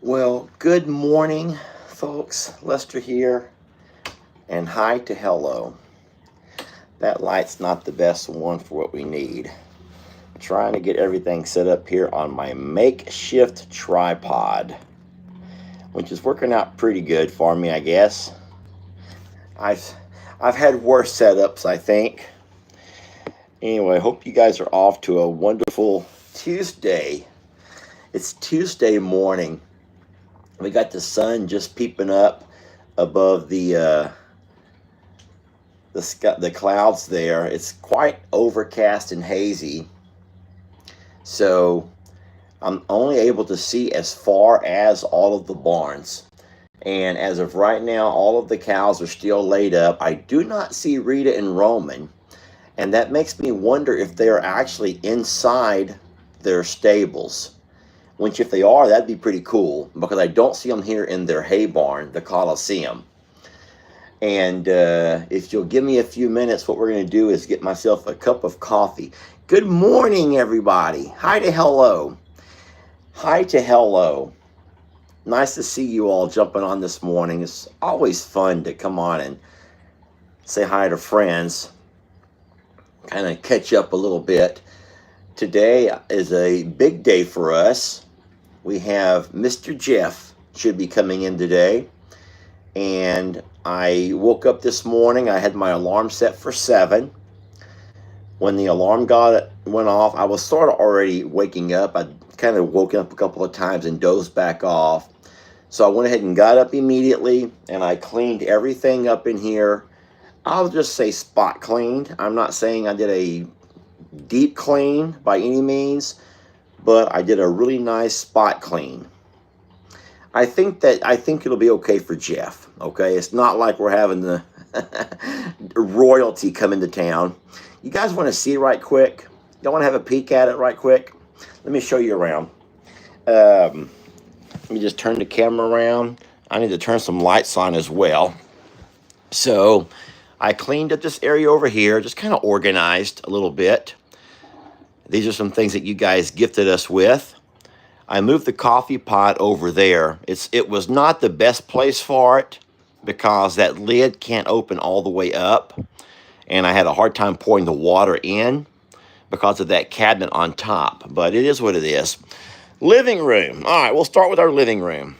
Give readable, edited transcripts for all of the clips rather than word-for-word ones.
Well, good morning, folks. Lester here, and hi to hello. That light's not the best one for what we need. I'm trying to get everything set up here on my makeshift tripod, which is working out pretty good for me, I guess. I've had worse setups, I think. Anyway, hope you guys are off to a wonderful Tuesday. It's Tuesday morning. We got the sun just peeping up above the sky, the clouds there. It's quite overcast and hazy, so I'm only able to see as far as all of the barns. And as of right now, all of the cows are still laid up. I do not see Rita and Roman, and that makes me wonder if they are actually inside their stables. Which, if they are, that'd be pretty cool, because I don't see them here in their hay barn, the Coliseum. And if you'll give me a few minutes, what we're going to do is get myself a cup of coffee. Good morning, everybody. Hi to hello. Hi to hello. Nice to see you all jumping on this morning. It's always fun to come on and say hi to friends, kind of catch up a little bit. Today is a big day for us. We have Mr. Jeff should be coming in today. And I woke up this morning. I had my alarm set for 7. When the alarm went off, I was sort of already waking up. I'd kind of woken up a couple of times and dozed back off. So I went ahead and got up immediately, and I cleaned everything up in here. I'll just say spot cleaned. I'm not saying I did a deep clean by any means, but I did a really nice spot clean. I think it'll be okay for Jeff. Okay, it's not like we're having the royalty come into town. You guys want to see right quick? You want to have a peek at it right quick? Let me show you around. Let me just turn the camera around. I need to turn some lights on as well. So I cleaned up this area over here, just kind of organized a little bit. These are some things that you guys gifted us with. I moved the coffee pot over there. It was not the best place for it because that lid can't open all the way up. And I had a hard time pouring the water in because of that cabinet on top. But it is what it is. Living room. All right, we'll start with our living room.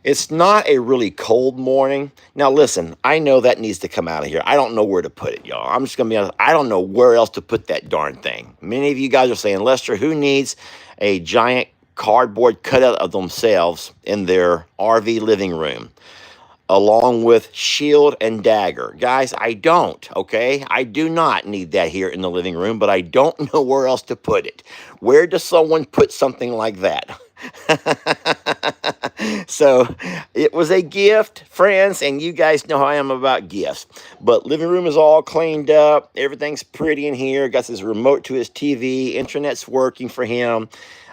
It's not a really cold morning. Now, listen, I know that needs to come out of here. I don't know where to put it, y'all. I'm just going to be honest. I don't know where else to put that darn thing. Many of you guys are saying, Lester, who needs a giant cardboard cutout of themselves in their RV living room, along with shield and dagger? Guys, I don't, okay? I do not need that here in the living room, but I don't know where else to put it. Where does someone put something like that? So it was a gift, friends, and you guys know how I am about gifts. But living room is all cleaned up. Everything's pretty in here. Got his remote to his TV. Internet's working for him.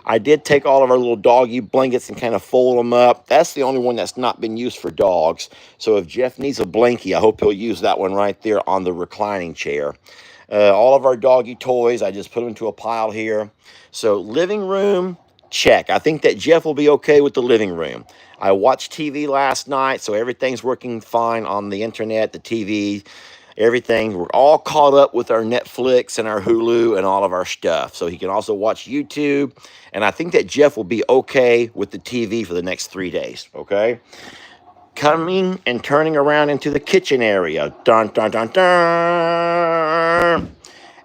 I did take all of our little doggy blankets and kind of fold them up. That's the only one that's not been used for dogs. So if Jeff needs a blankie, I hope he'll use that one right there on the reclining chair. All of our doggy toys, I just put them into a pile here. So living room, check. I think that Jeff will be okay with the living room. I watched TV last night, so everything's working fine on the internet, the TV, everything. We're all caught up with our Netflix and our Hulu and all of our stuff. So he can also watch YouTube. And I think that Jeff will be okay with the TV for the next 3 days, okay? Coming and turning around into the kitchen area. Dun, dun, dun, dun.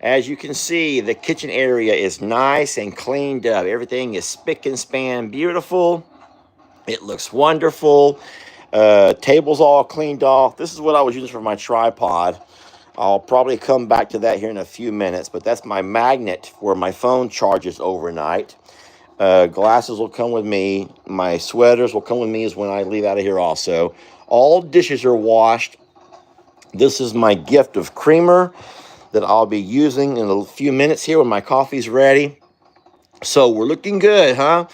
As you can see, the kitchen area is nice and cleaned up. Everything is spick and span beautiful. It looks wonderful. Table's all cleaned off. This is what I was using for my tripod. I'll probably come back to that here in a few minutes, but that's my magnet where my phone charges overnight. Glasses will come with me. My sweaters will come with me as when I leave out of here also. All dishes are washed. This is my gift of creamer that I'll be using in a few minutes here when my coffee's ready. So we're looking good, huh?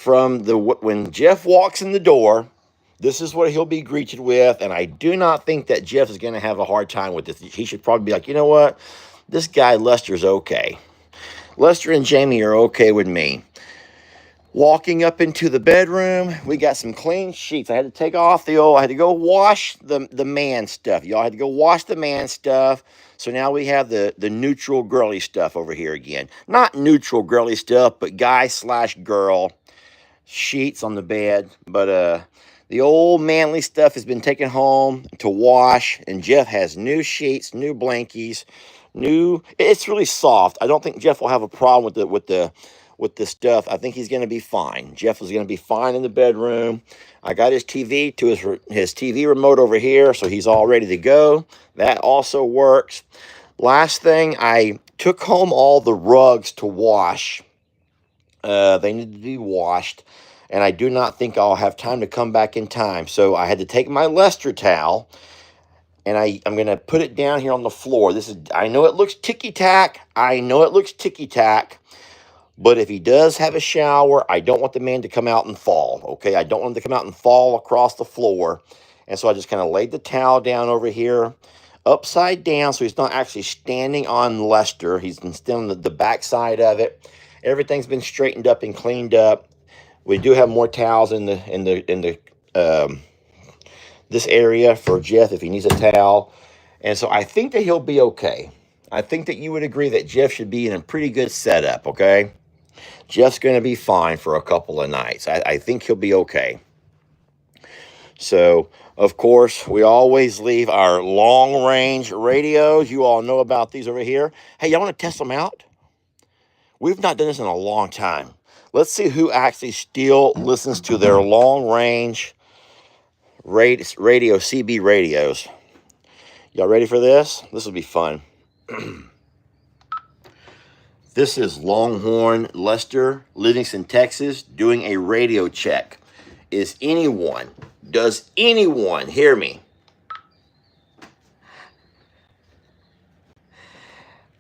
When Jeff walks in the door, this is what he'll be greeted with, and I do not think that Jeff is going to have a hard time with this. He should probably be like, you know what? This guy Lester's okay. Lester and Jamie are okay with me. Walking up into the bedroom, we got some clean sheets. I had to take off I had to go wash the man stuff. Y'all, I had to go wash the man stuff. So now we have the neutral girly stuff over here again. Not neutral girly stuff, but guy slash girl sheets on the bed. But the old manly stuff has been taken home to wash, and Jeff has new sheets, new blankies, it's really soft. I don't think Jeff will have a problem with the stuff. I think he's going to be fine. Jeff is going to be fine in the bedroom. I got his TV to his TV remote over here, so he's all ready to go. That also works. Last thing, I took home all the rugs to wash. They need to be washed, and I do not think I'll have time to come back in time. So I had to take my Lester towel, and I'm going to put it down here on the floor. I know it looks ticky-tack. But if he does have a shower, I don't want the man to come out and fall, okay? I don't want him to come out and fall across the floor. And so I just kind of laid the towel down over here, upside down, so he's not actually standing on Lester. He's still on the back side of it. Everything's been straightened up and cleaned up. We do have more towels in this area for Jeff if he needs a towel. And so I think that he'll be okay. I think that you would agree that Jeff should be in a pretty good setup, okay? Jeff's going to be fine for a couple of nights. I think he'll be okay. So, of course, we always leave our long-range radios. You all know about these over here. Hey, y'all want to test them out? We've not done this in a long time. Let's see who actually still listens to their long-range radio, CB radios. Y'all ready for this? This will be fun. This is Longhorn Lester, Livingston, Texas, doing a radio check. Does anyone hear me?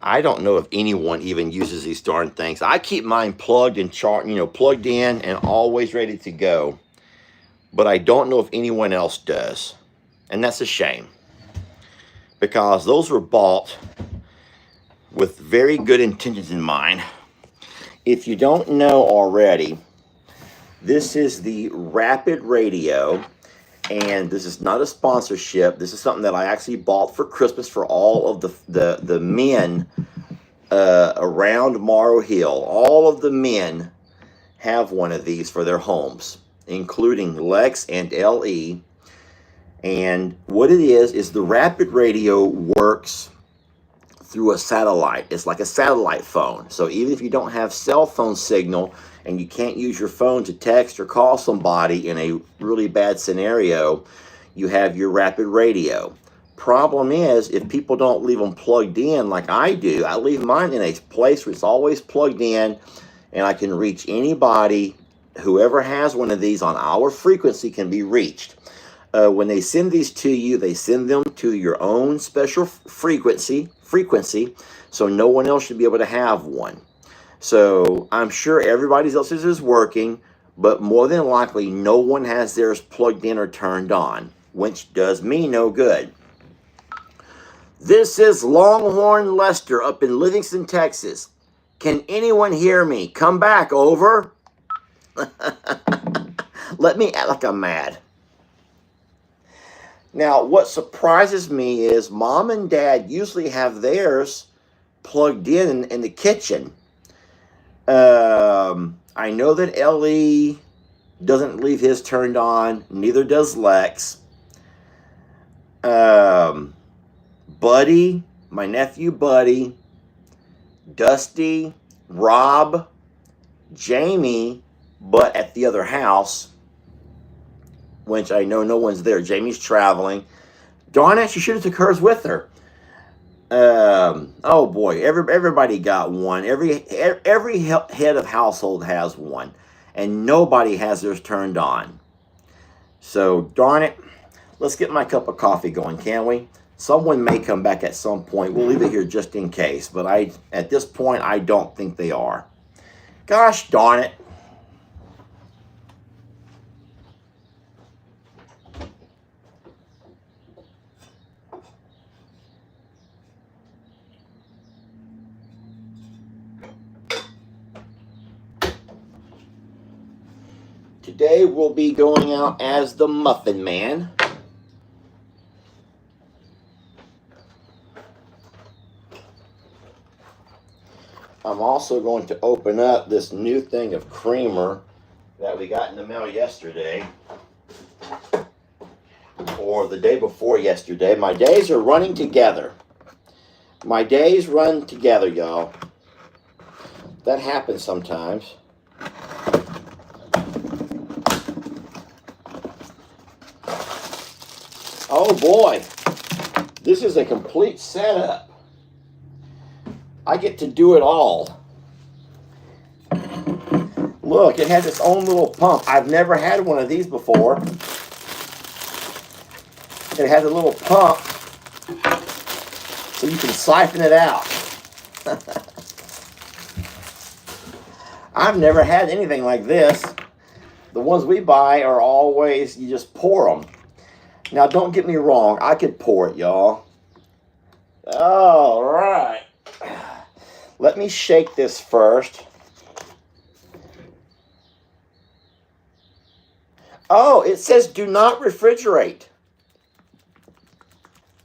I don't know if anyone even uses these darn things. I keep mine plugged and plugged in and always ready to go. But I don't know if anyone else does. And that's a shame, because those were bought with very good intentions in mind. If you don't know already, this is the Rapid Radio, and this is not a sponsorship. This is something that I actually bought for Christmas for all of the men around Morrow Hill. All of the men have one of these for their homes, including Lex and LE. And what it is the Rapid Radio works through a satellite. It's like a satellite phone. So even if you don't have cell phone signal and you can't use your phone to text or call somebody in a really bad scenario, you have your Rapid Radio. Problem is, if people don't leave them plugged in like I do, I leave mine in a place where it's always plugged in, and I can reach anybody. Whoever has one of these on our frequency can be reached. When they send these to you, they send them to your own special frequency, so no one else should be able to have one. So I'm sure everybody else's is working, but more than likely no one has theirs plugged in or turned on, which does me no good. This is Longhorn Lester up in Livingston, Texas. Can anyone hear me? Come back, over. Let me act like I'm mad. Now, what surprises me is Mom and Dad usually have theirs plugged in the kitchen. I know that LE doesn't leave his turned on. Neither does Lex. Buddy, my nephew Buddy, Dusty, Rob, Jamie, but at the other house, which I know no one's there. Jamie's traveling. Darn it, she should have took hers with her. Oh boy, everybody got one. Every head of household has one, and nobody has theirs turned on. So darn it, let's get my cup of coffee going, can we? Someone may come back at some point. We'll leave it here just in case, but at this point I don't think they are. Gosh darn it. today we'll be going out as the Muffin Man. I'm also going to open up this new thing of creamer that we got in the mail yesterday, or the day before yesterday. My days are running together. My days run together, y'all. That happens sometimes. Oh boy, this is a complete setup. I get to do it all. Look, it has its own little pump. I've never had one of these before. It has a little pump so you can siphon it out. I've never had anything like this. The ones we buy are always, you just pour them. Now, don't get me wrong. I could pour it, y'all. All right. Let me shake this first. Oh, it says do not refrigerate.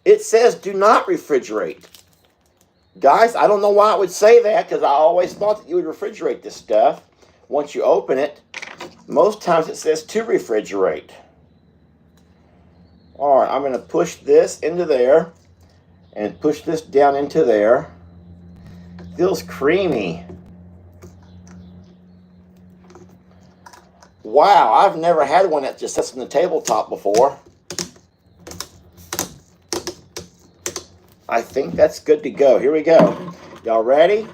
It says do not refrigerate. Guys, I don't know why it would say that, because I always thought that you would refrigerate this stuff. Once you open it, most times it says to refrigerate. All right, I'm going to push this into there and push this down into there. Feels creamy. Wow, I've never had one that just sits on the tabletop before. I think that's good to go. Here we go. Y'all ready?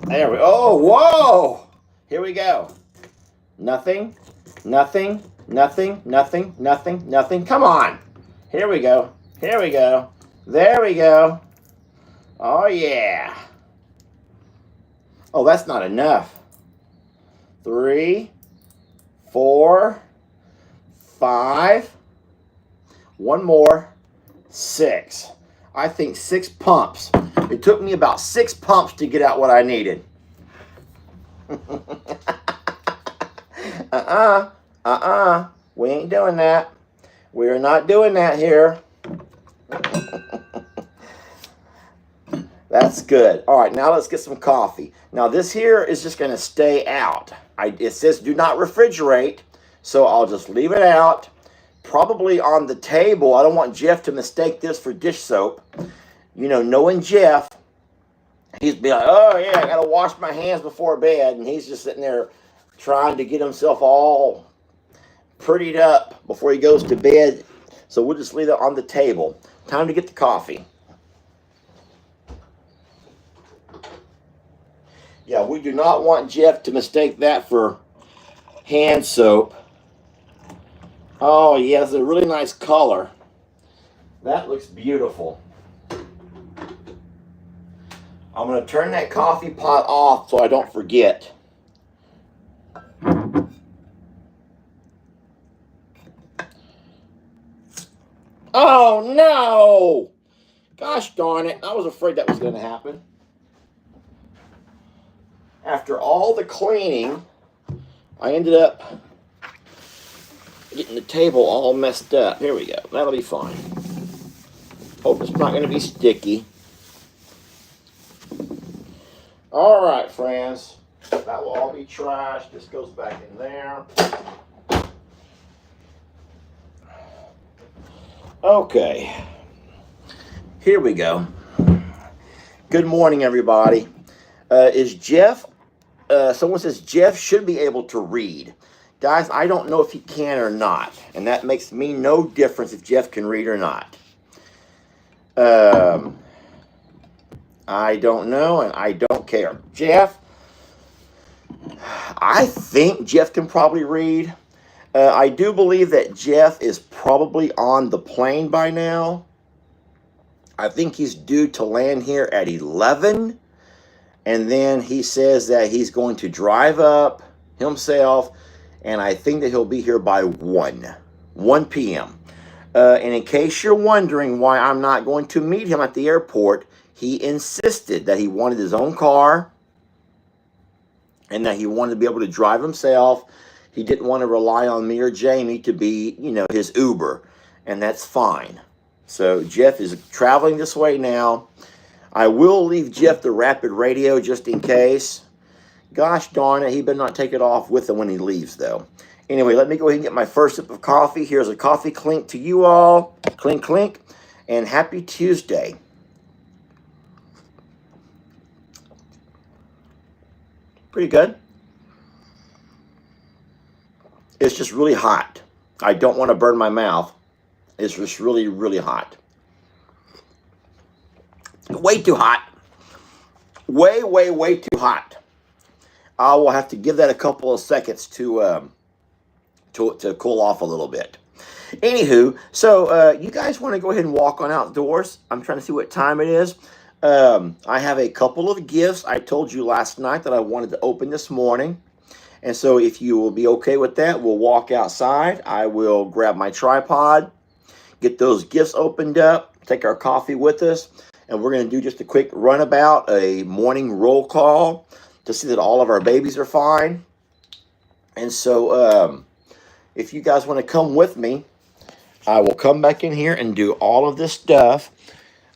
There we go. Oh, whoa! Here we go. Nothing, nothing, nothing, nothing, nothing, nothing. Come on. Here we go. Here we go. There we go. Oh, yeah. Oh, that's not enough. 3, 4, 5. One more. 6. I think 6 pumps. It took me about 6 pumps to get out what I needed. We ain't doing that. We're not doing that here. That's good. All right, now let's get some coffee. Now this here is just going to stay out. It says do not refrigerate, so I'll just leave it out. Probably on the table. I don't want Jeff to mistake this for dish soap. You know, knowing Jeff, he's be like, oh yeah, I got to wash my hands before bed. And he's just sitting there trying to get himself all prettied up before he goes to bed. So we'll just leave it on the table. Time to get the coffee. Yeah, we do not want Jeff to mistake that for hand soap. Oh, yeah, it's a really nice color. That looks beautiful. I'm going to turn that coffee pot off so I don't forget. Oh, no! Gosh darn it. I was afraid that was going to happen. After all the cleaning, I ended up getting the table all messed up. Here we go. That'll be fine. Hope it's not going to be sticky. All right, friends. That will all be trashed. This goes back in there. Okay. Here we go. Good morning, everybody. Is Jeff... someone says Jeff should be able to read. Guys, I don't know if he can or not. And that makes me no difference if Jeff can read or not. I don't know and I don't care. Jeff, I think Jeff can probably read. I do believe that Jeff is probably on the plane by now. I think he's due to land here at 11. And then he says that he's going to drive up himself, and I think that he'll be here by 1 p.m. And in case you're wondering why I'm not going to meet him at the airport, He insisted that he wanted his own car and that he wanted to be able to drive himself. He didn't want to rely on me or Jamie to be, his Uber, and that's fine. So Jeff is traveling this way now. I will leave Jeff the Rapid Radio just in case. Gosh darn it, he better not take it off with him when he leaves, though. Anyway, let me go ahead and get my first sip of coffee. Here's a coffee clink to you all. Clink, clink. And happy Tuesday. Pretty good. It's just really hot. I don't want to burn my mouth. It's just really, really hot. Way too hot. Way, way, way too hot. I will have to give that a couple of seconds to cool off a little bit. Anywho, so you guys want to go ahead and walk on outdoors? I'm trying to see what time it is. I have a couple of gifts I told you last night that I wanted to open this morning. And so if you will be okay with that, we'll walk outside. I will grab my tripod, get those gifts opened up, take our coffee with us, and we're going to do just a quick runabout, a morning roll call to see that all of our babies are fine. And so if you guys want to come with me, I will come back in here and do all of this stuff.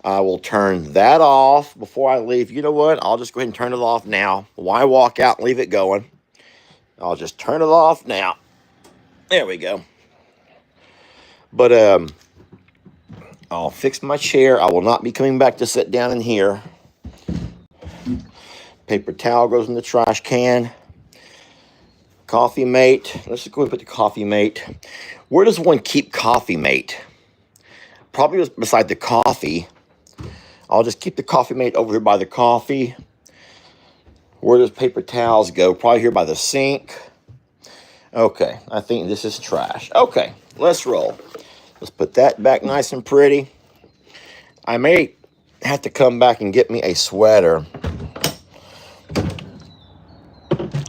I will turn that off before I leave. You know what? I'll just go ahead and turn it off now. Why walk out and leave it going? I'll just turn it off now. There we go. But I'll fix my chair. I will not be coming back to sit down in here. Paper towel goes in the trash can. Coffee mate. Let's just go and put the coffee mate. Where does one keep coffee mate? Probably just beside the coffee. I'll just keep the coffee mate over here by the coffee. Where does paper towels go? Probably here by the sink. Okay, I think this is trash. Okay, let's roll. Let's put that back nice and pretty. I may have to come back and get me a sweater.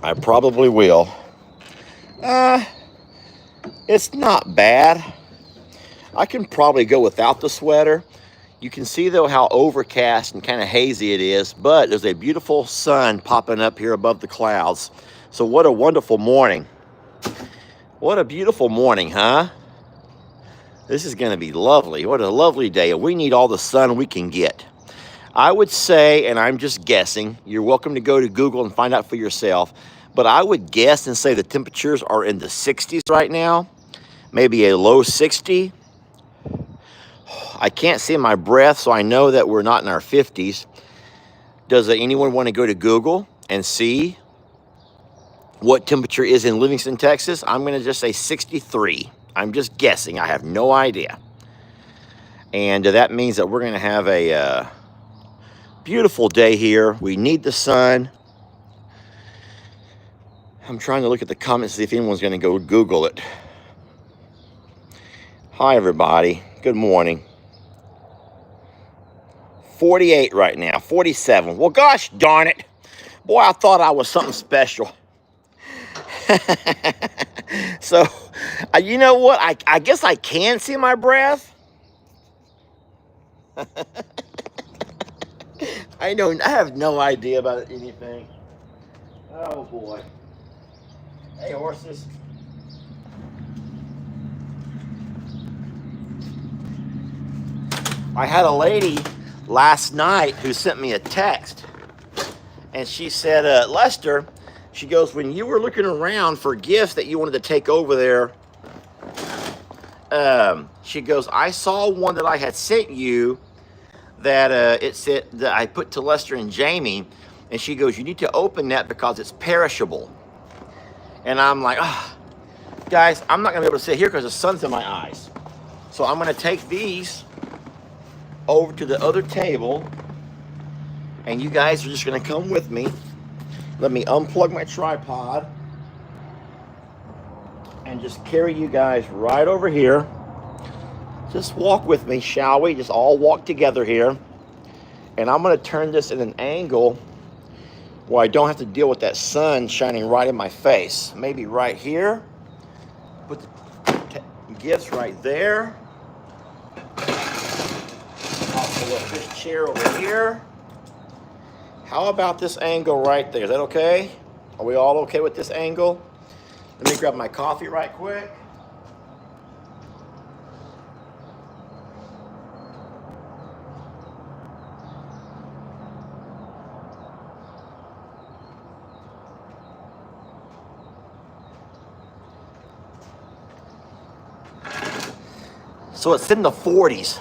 I probably will. It's not bad. I can probably go without the sweater. You can see, though, how overcast and kind of hazy it is, but there's a beautiful sun popping up here above the clouds. So what a wonderful morning. What a beautiful morning, huh? This is going to be lovely. What a lovely day. We need all the sun we can get. I would say, and I'm just guessing, you're welcome to go to Google and find out for yourself, but I would guess and say the temperatures are in the 60s right now, maybe a low 60. I can't see my breath, so I know that we're not in our 50s. Does anyone want to go to Google and see what temperature is in Livingston, Texas? I'm going to just say 63. I'm just guessing. I have no idea. And that means that we're going to have a beautiful day here. We need the sun. I'm trying to look at the comments, see if anyone's going to go Google it. Hi, everybody. Good morning. 48 right now, 47. Well, gosh darn it. Boy, I thought I was something special. So, you know what? I guess I can see my breath. I have no idea about anything. Oh, boy. Hey, horses. I had a lady last night who sent me a text, and she said, Lester, she goes, when you were looking around for gifts that you wanted to take over there, she goes, I saw one that I had sent you that it said that I put to Lester and Jamie, and she goes, you need to open that because it's perishable. And I'm like, guys, I'm not gonna be able to sit here because the sun's in my eyes. So I'm gonna take these over to the other table, and you guys are just going to come with me. Let me unplug my tripod and just carry you guys right over here. Just walk with me, shall we? Just all walk together here. And I'm going to turn this in an angle where I don't have to deal with that sun shining right in my face. Maybe right here. Put the gifts right there. I'll pull up this chair over here. How about this angle right there? Is that okay? Are we all okay with this angle? Let me grab my coffee right quick. So it's in the 40s,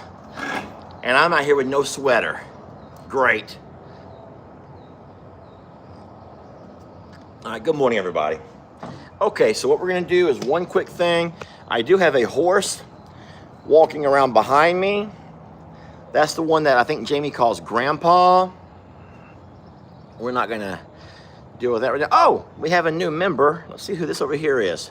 and I'm out here with no sweater. Great. All right, good morning, everybody. Okay, so what we're gonna do is one quick thing. I do have a horse walking around behind me. That's the one that I think Jamie calls Grandpa. We're not gonna deal with that right now. Oh, we have a new member. Let's see who this over here is.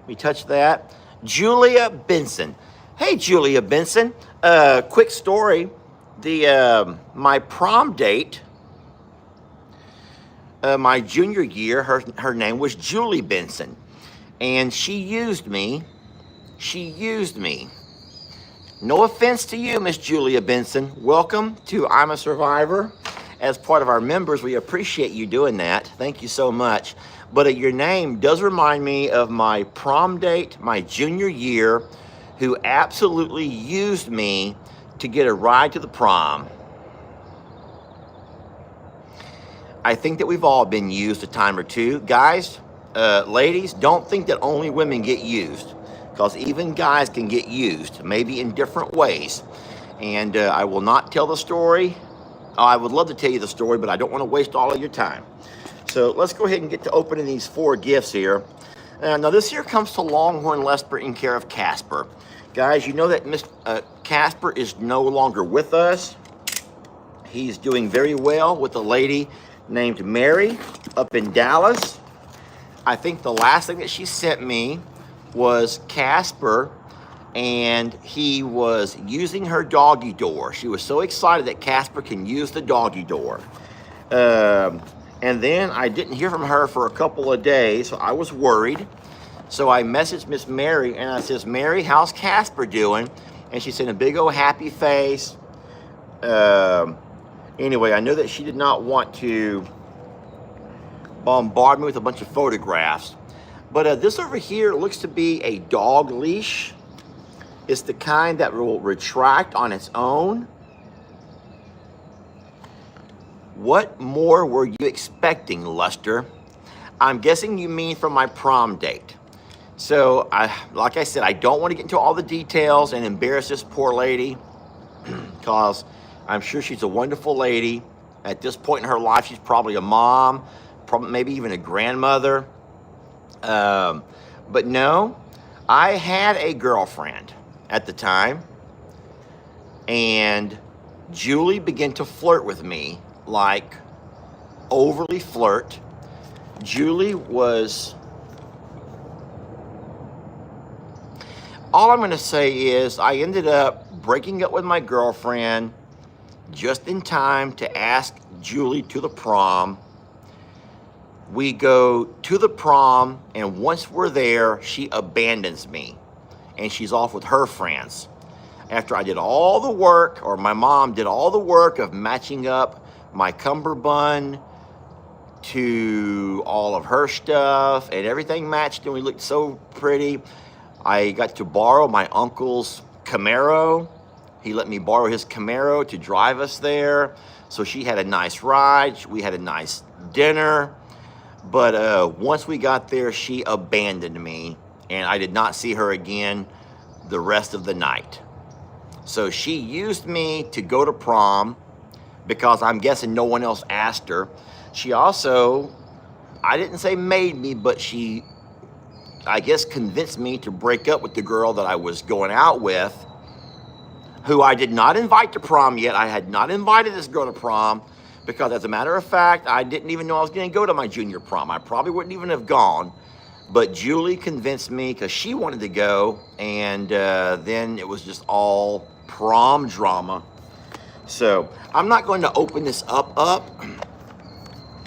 We touch that. Julia Benson. Hey, Julia Benson. Quick story. My prom date, my junior year, her name was Julie Benson. And she used me. No offense to you, Miss Julia Benson. Welcome to I'm a Survivor. As part of our members, we appreciate you doing that. Thank you so much. But your name does remind me of my prom date, my junior year, who absolutely used me to get a ride to the prom. I think that we've all been used a time or two. Guys, ladies, don't think that only women get used, because even guys can get used, maybe in different ways. And I will not tell the story. I would love to tell you the story, but I don't want to waste all of your time. So let's go ahead and get to opening these 4 gifts here. Now this here comes to Longhorn Lesper in care of Casper. Guys, you know that Miss Casper is no longer with us. He's doing very well with a lady named Mary up in Dallas. I think the last thing that she sent me was Casper, and he was using her doggy door. She was so excited that Casper can use the doggy door. And then I didn't hear from her for a couple of days, so I was worried. So I messaged Miss Mary, and I says, Mary, how's Casper doing? And she sent a big old happy face. Anyway, I know that she did not want to bombard me with a bunch of photographs. But this over here looks to be a dog leash. It's the kind that will retract on its own. What more were you expecting, Luster? I'm guessing you mean from my prom date. So, like I said, I don't want to get into all the details and embarrass this poor lady, because I'm sure she's a wonderful lady. At this point in her life, she's probably a mom, probably maybe even a grandmother. But no, I had a girlfriend at the time, and Julie began to flirt with me, like overly flirt. Julie was, all I'm going to say is I ended up breaking up with my girlfriend just in time to ask Julie to the prom. We go to the prom, and once we're there, she abandons me, and she's off with her friends. After I did all the work, or my mom did all the work of matching up my cummerbund to all of her stuff, and everything matched, and we looked so pretty. I got to borrow my uncle's Camaro. He let me borrow his Camaro to drive us there. So she had a nice ride. We had a nice dinner. But once we got there, she abandoned me, and I did not see her again the rest of the night. So she used me to go to prom, because I'm guessing no one else asked her. She also, I didn't say made me, but she, I guess, convinced me to break up with the girl that I was going out with, who I did not invite to prom yet. I had not invited this girl to prom, because as a matter of fact, I didn't even know I was going to go to my junior prom. I probably wouldn't even have gone. But Julie convinced me because she wanted to go, and then it was just all prom drama. So I'm not going to open this up.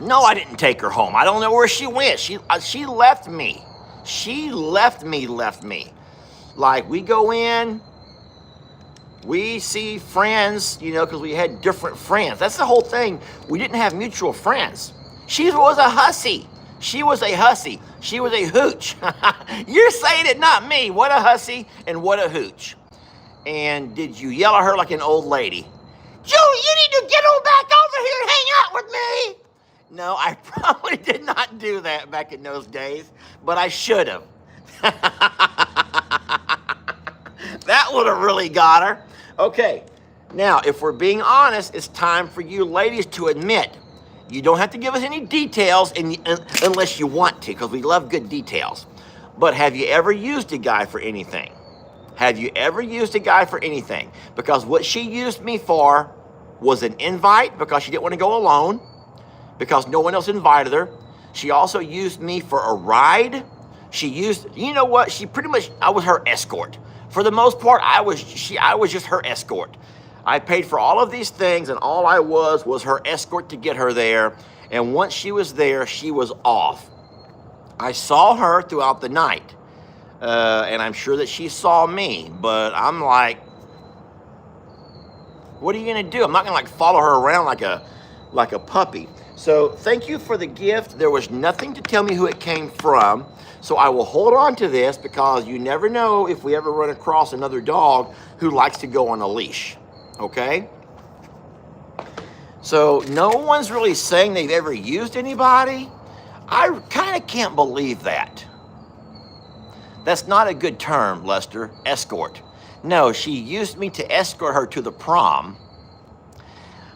No, I didn't take her home. I don't know where she went. She left me. She left me. Like, we go in, We see friends, you know, because we had different friends. That's the whole thing. We didn't have mutual friends. She was a hussy. She was a hussy. She was a hooch. You're saying it, not me. What a hussy and what a hooch. And did you yell at her like an old lady? Julie, you need to get on back over here and hang out with me. No, I probably did not do that back in those days, but I should have. That would have really got her. Okay, now if we're being honest, it's time for you ladies to admit. You don't have to give us any details unless you want to, because we love good details. But have you ever used a guy for anything? Have you ever used a guy for anything? Because what she used me for was an invite because she didn't want to go alone, because no one else invited her. She also used me for a ride. She used, you know what? She pretty much, I was her escort. For the most part, I was just her escort. I paid for all of these things, and all I was her escort to get her there. And once she was there, she was off. I saw her throughout the night, and I'm sure that she saw me. But I'm like, what are you gonna do? I'm not gonna like follow her around like a puppy. So thank you for the gift. There was nothing to tell me who it came from. So I will hold on to this because you never know if we ever run across another dog who likes to go on a leash, okay? So no one's really saying they've ever used anybody. I kind of can't believe that. That's not a good term, Lester, escort. No, she used me to escort her to the prom.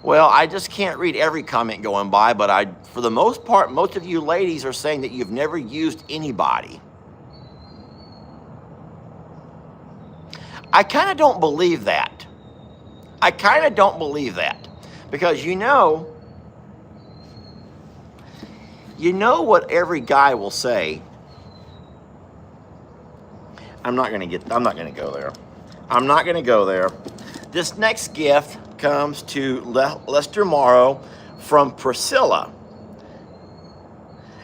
Well, I just can't read every comment going by, but for the most part, most of you ladies are saying that you've never used anybody. I kind of don't believe that. I kind of don't believe that. Because you know what every guy will say. I'm not going to go there. I'm not going to go there. This next gift comes to Lester Morrow from Priscilla.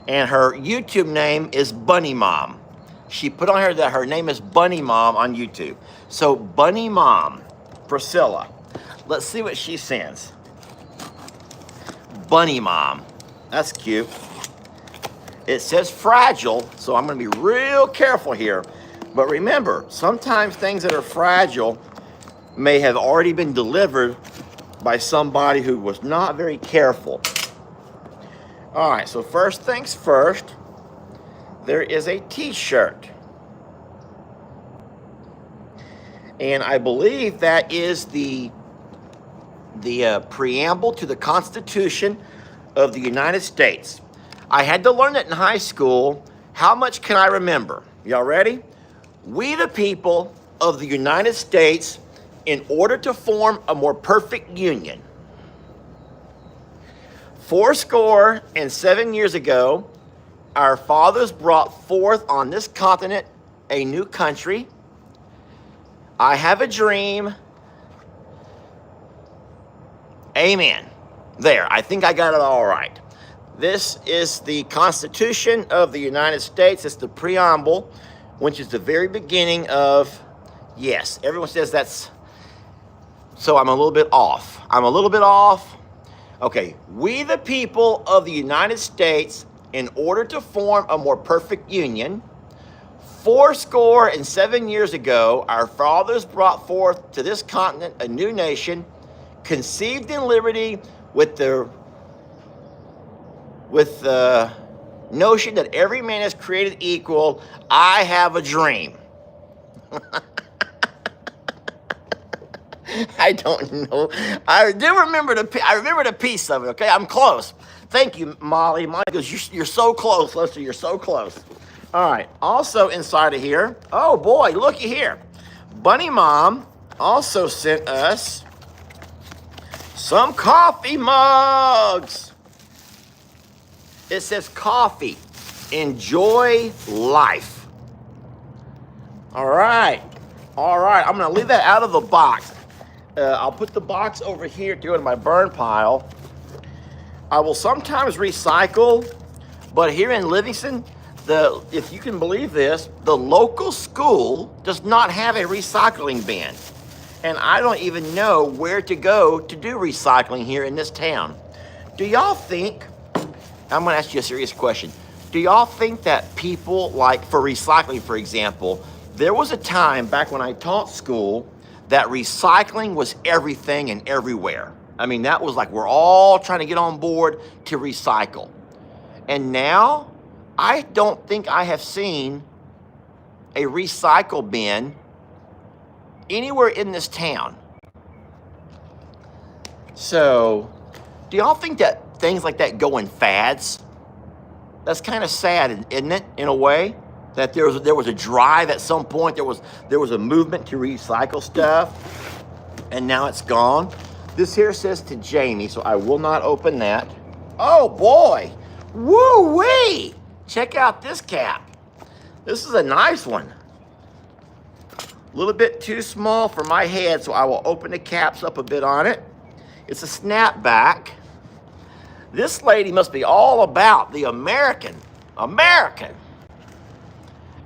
And her YouTube name is Bunny Mom. She put on here that her name is Bunny Mom on YouTube. So Bunny Mom, Priscilla. Let's see what she sends. Bunny Mom. That's cute. It says fragile, so I'm going to be real careful here. But remember, sometimes things that are fragile may have already been delivered by somebody who was not very careful. All right, so first things first, there is a t-shirt. And I believe that is the preamble to the Constitution of the United States. I had to learn it in high school. How much can I remember? Y'all ready? We the people of the United States, in order to form a more perfect union. 87 years ago, our fathers brought forth on this continent a new country. I have a dream. Amen. There, I think I got it all right. This is the Constitution of the United States. It's the preamble, which is the very beginning of, yes, everyone says that's, so I'm a little bit off. Okay, we the people of the United States, in order to form a more perfect union, 87 years ago, our fathers brought forth to this continent a new nation, conceived in liberty with the notion that every man is created equal. I have a dream. I don't know. I remember the piece of it, okay? I'm close. Thank you, Molly. Molly goes, you're so close, Lester. You're so close. All right. Also inside of here, oh boy, looky here. Bunny Mom also sent us some coffee mugs. It says coffee. Enjoy life. All right. I'm going to leave that out of the box. I'll put the box over here to go in my burn pile. I will sometimes recycle, but here in Livingston, if you can believe this, the local school does not have a recycling bin. And I don't even know where to go to do recycling here in this town. Do y'all think, I'm gonna ask you a serious question. Do y'all think that people, like for recycling, for example, there was a time back when I taught school that recycling was everything and everywhere. I mean, that was like we're all trying to get on board to recycle. And now, I don't think I have seen a recycle bin anywhere in this town. So, do y'all think that things like that go in fads? That's kind of sad, isn't it, in a way? That there was a drive at some point, there was a movement to recycle stuff, and now it's gone. This here says to Jamie, so I will not open that. Oh boy, woo-wee! Check out this cap. This is a nice one. A little bit too small for my head, so I will open the caps up a bit on it. It's a snapback. This lady must be all about the American.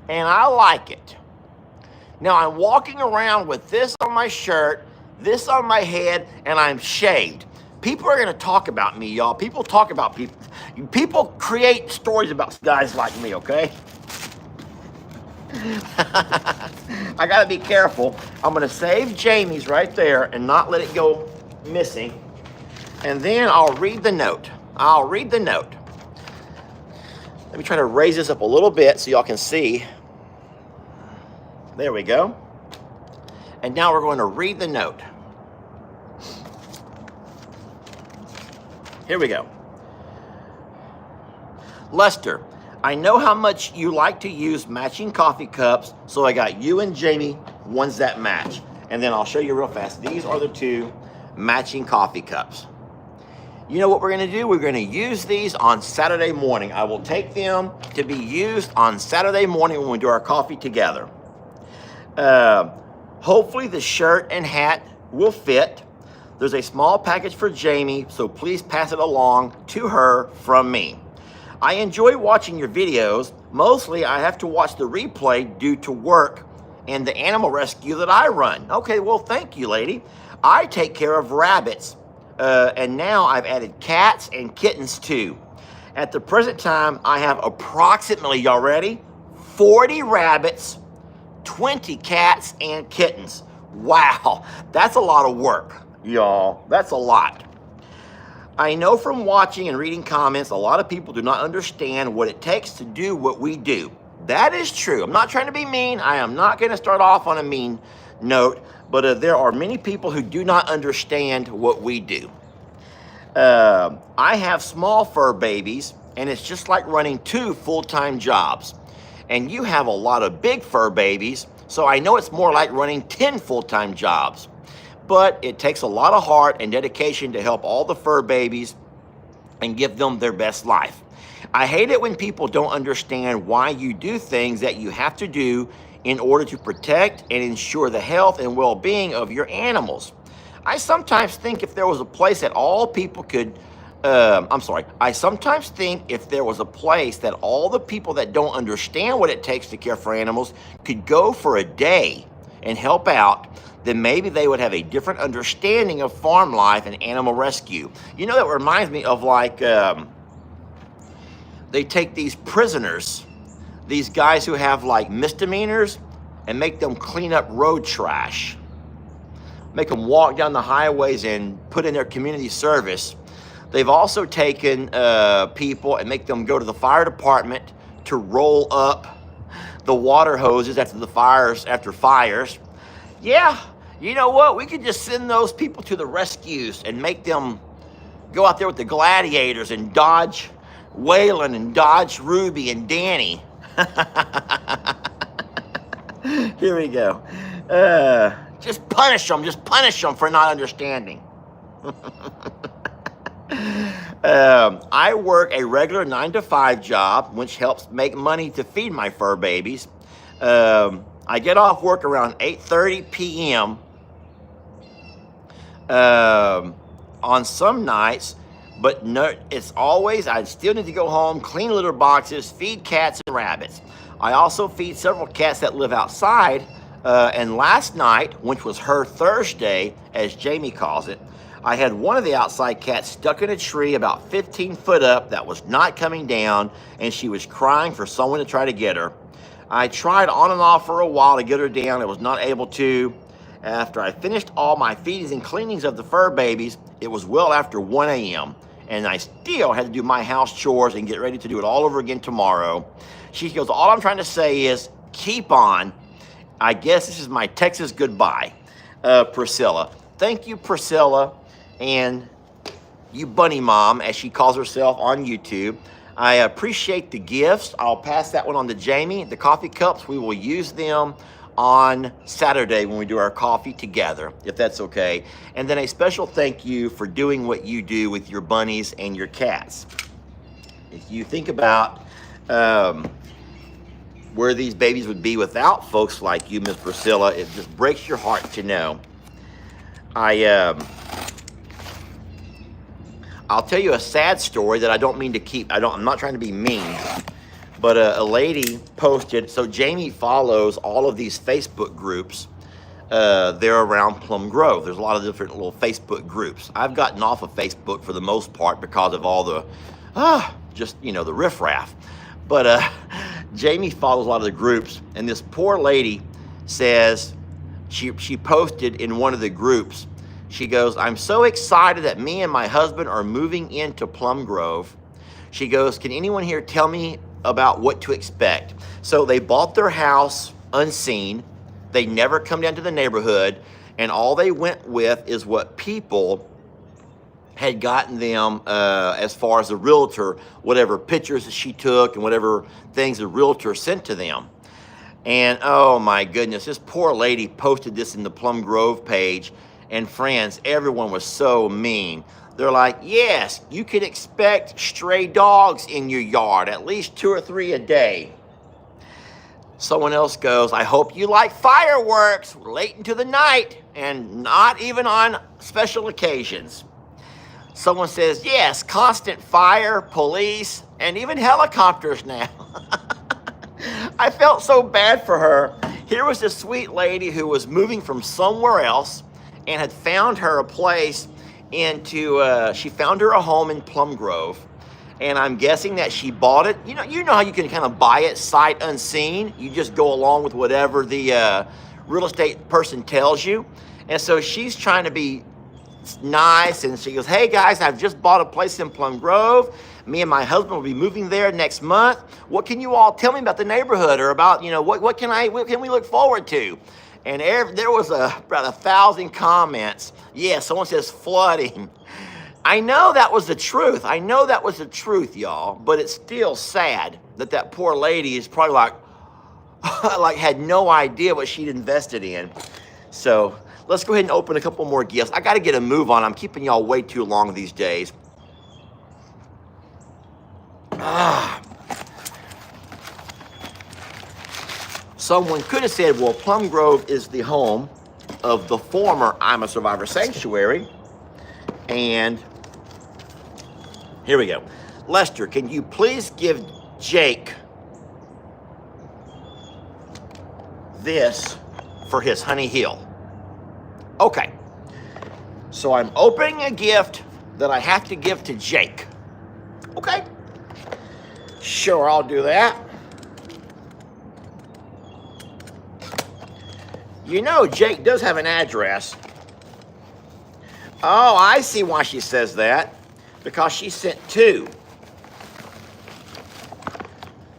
And I like it. Now I'm walking around with this on my shirt, this on my head, and I'm shaved. People are gonna talk about me, y'all. People talk about people. People create stories about guys like me, okay? I gotta be careful. I'm gonna save Jamie's right there and not let it go missing. And then I'll read the note. Let me try to raise this up a little bit so y'all can see. There we go. And now we're going to read the note. Here we go. Lester, I know how much you like to use matching coffee cups, so I got you and Jamie ones that match. And then I'll show you real fast. These are the two matching coffee cups. You know what we're gonna do? We're gonna use these on Saturday morning. I will take them to be used on Saturday morning when we do our coffee together. Hopefully the shirt and hat will fit. There's a small package for Jamie, so please pass it along to her from me. I enjoy watching your videos. Mostly I have to watch the replay due to work and the animal rescue that I run. Okay, well, thank you, lady. I take care of rabbits, and now I've added cats and kittens too. At the present time, I have approximately, y'all ready? 40 rabbits, 20 cats and kittens. Wow, that's a lot of work, y'all. That's a lot. I know from watching and reading comments, a lot of people do not understand what it takes to do what we do. That is true. I'm not trying to be mean. I am not going to start off on a mean note, but there are many people who do not understand what we do. I have small fur babies, and it's just like running 2 full-time jobs. And you have a lot of big fur babies, so I know it's more like running 10 full-time jobs. But it takes a lot of heart and dedication to help all the fur babies and give them their best life. I hate it when people don't understand why you do things that you have to do in order to protect and ensure the health and well-being of your animals. I sometimes think if there was a place that all people could, I sometimes think if there was a place that all the people that don't understand what it takes to care for animals could go for a day and help out, then maybe they would have a different understanding of farm life and animal rescue. You know, that reminds me of like, they take these prisoners, these guys who have like misdemeanors, and make them clean up road trash. Make them walk down the highways and put in their community service. They've also taken people and make them go to the fire department to roll up the water hoses after fires. Yeah, you know what? We could just send those people to the rescues and make them go out there with the gladiators and dodge Waylon and dodge Ruby and Danny. Here we go. Just punish them for not understanding. I work a regular 9-to-5 job, which helps make money to feed my fur babies. I get off work around 8:30 p.m. On some nights, but no, it's always, I still need to go home, clean litter boxes, feed cats and rabbits. I also feed several cats that live outside And last night, which was her Thursday, as Jamie calls it, I had one of the outside cats stuck in a tree about 15 foot up that was not coming down, and she was crying for someone to try to get her. I tried on and off for a while to get her down. I was not able to. After I finished all my feedings and cleanings of the fur babies, it was well after 1 a.m., and I still had to do my house chores and get ready to do it all over again tomorrow. She goes, all I'm trying to say is keep on. I guess this is my Texas goodbye, Priscilla. Thank you, Priscilla, and you bunny mom, as she calls herself on YouTube. I appreciate the gifts. I'll pass that one on to Jamie. The coffee cups, we will use them on Saturday when we do our coffee together, if that's okay. And then a special thank you for doing what you do with your bunnies and your cats. If you think about where these babies would be without folks like you, Miss Priscilla, it just breaks your heart to know. I'll tell you a sad story that I don't mean to keep. I'm not trying to be mean, but a lady posted. So Jamie follows all of these Facebook groups. They're around Plum Grove. There's a lot of different little Facebook groups. I've gotten off of Facebook for the most part because of all the, the riffraff. But Jamie follows a lot of the groups, and this poor lady says, she posted in one of the groups, she goes, I'm so excited that me and my husband are moving into Plum Grove. She goes, can anyone here tell me about what to expect? So they bought their house unseen. They never come down to the neighborhood, and all they went with is what people had gotten them as far as the realtor, whatever pictures that she took and whatever things the realtor sent to them. And oh my goodness, this poor lady posted this in the Plum Grove page, and friends, everyone was so mean. They're like, yes, you can expect stray dogs in your yard, at least 2 or 3 a day. Someone else goes, I hope you like fireworks late into the night and not even on special occasions. Someone says, yes, constant fire, police, and even helicopters now. I felt so bad for her. Here was this sweet lady who was moving from somewhere else and had found her a place she found her a home in Plum Grove. And I'm guessing that she bought it. You know how you can kind of buy it sight unseen. You just go along with whatever the real estate person tells you. And so she's trying to be nice, and she goes, hey guys, I've just bought a place in Plum Grove. Me and my husband will be moving there next month. What can you all tell me about the neighborhood, or about, what can we look forward to? And there was about 1,000 comments. Yeah, someone says flooding. I know that was the truth. I know that was the truth, y'all. But it's still sad that poor lady is probably like had no idea what she'd invested in. So let's go ahead and open a couple more gifts. I got to get a move on. I'm keeping y'all way too long these days. Someone could have said, well, Plum Grove is the home of the former I'm a Survivor Sanctuary. And here we go. Lester, can you please give Jake this for his Honey Hill? Okay. So I'm opening a gift that I have to give to Jake. Okay. Sure, I'll do that. Jake does have an address. Oh, I see why she says that. Because she sent 2.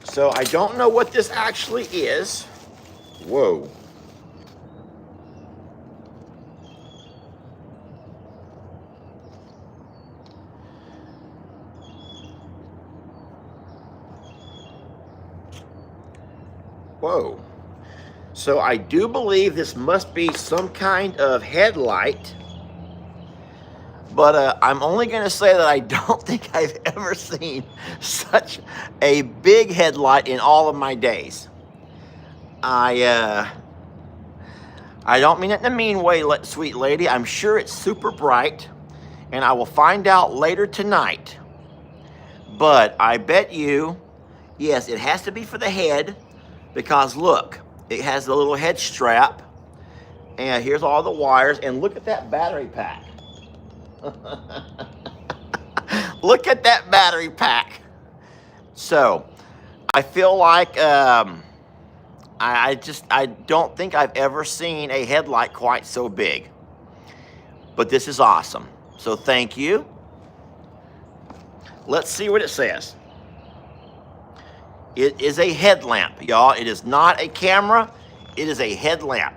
So I don't know what this actually is. Whoa. Whoa. So I do believe this must be some kind of headlight. But I'm only going to say that I don't think I've ever seen such a big headlight in all of my days. I don't mean it in a mean way, sweet lady. I'm sure it's super bright, and I will find out later tonight. But I bet you, yes, it has to be for the head, because look, It has a little head strap. And here's all the wires. And look at that battery pack. Look at that battery pack. So I feel like I don't think I've ever seen a headlight quite so big. But this is awesome. So thank you. Let's see what it says. It is a headlamp, y'all. It is not a camera. It is a headlamp.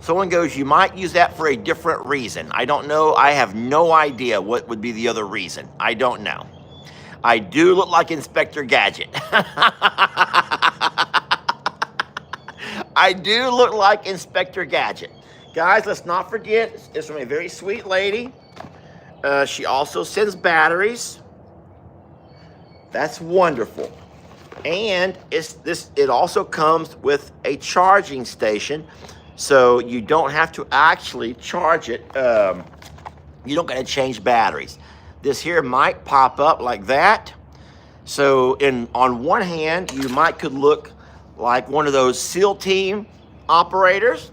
Someone goes, you might use that for a different reason. I don't know. I have no idea what would be the other reason. I don't know. I do look like Inspector Gadget. I do look like Inspector Gadget. Guys, let's not forget, it's from a very sweet lady. She also sends batteries. That's wonderful. And it also comes with a charging station, so you don't have to actually charge it. You don't got to change batteries. This here might pop up like that. So on one hand, you could look like one of those SEAL team operators.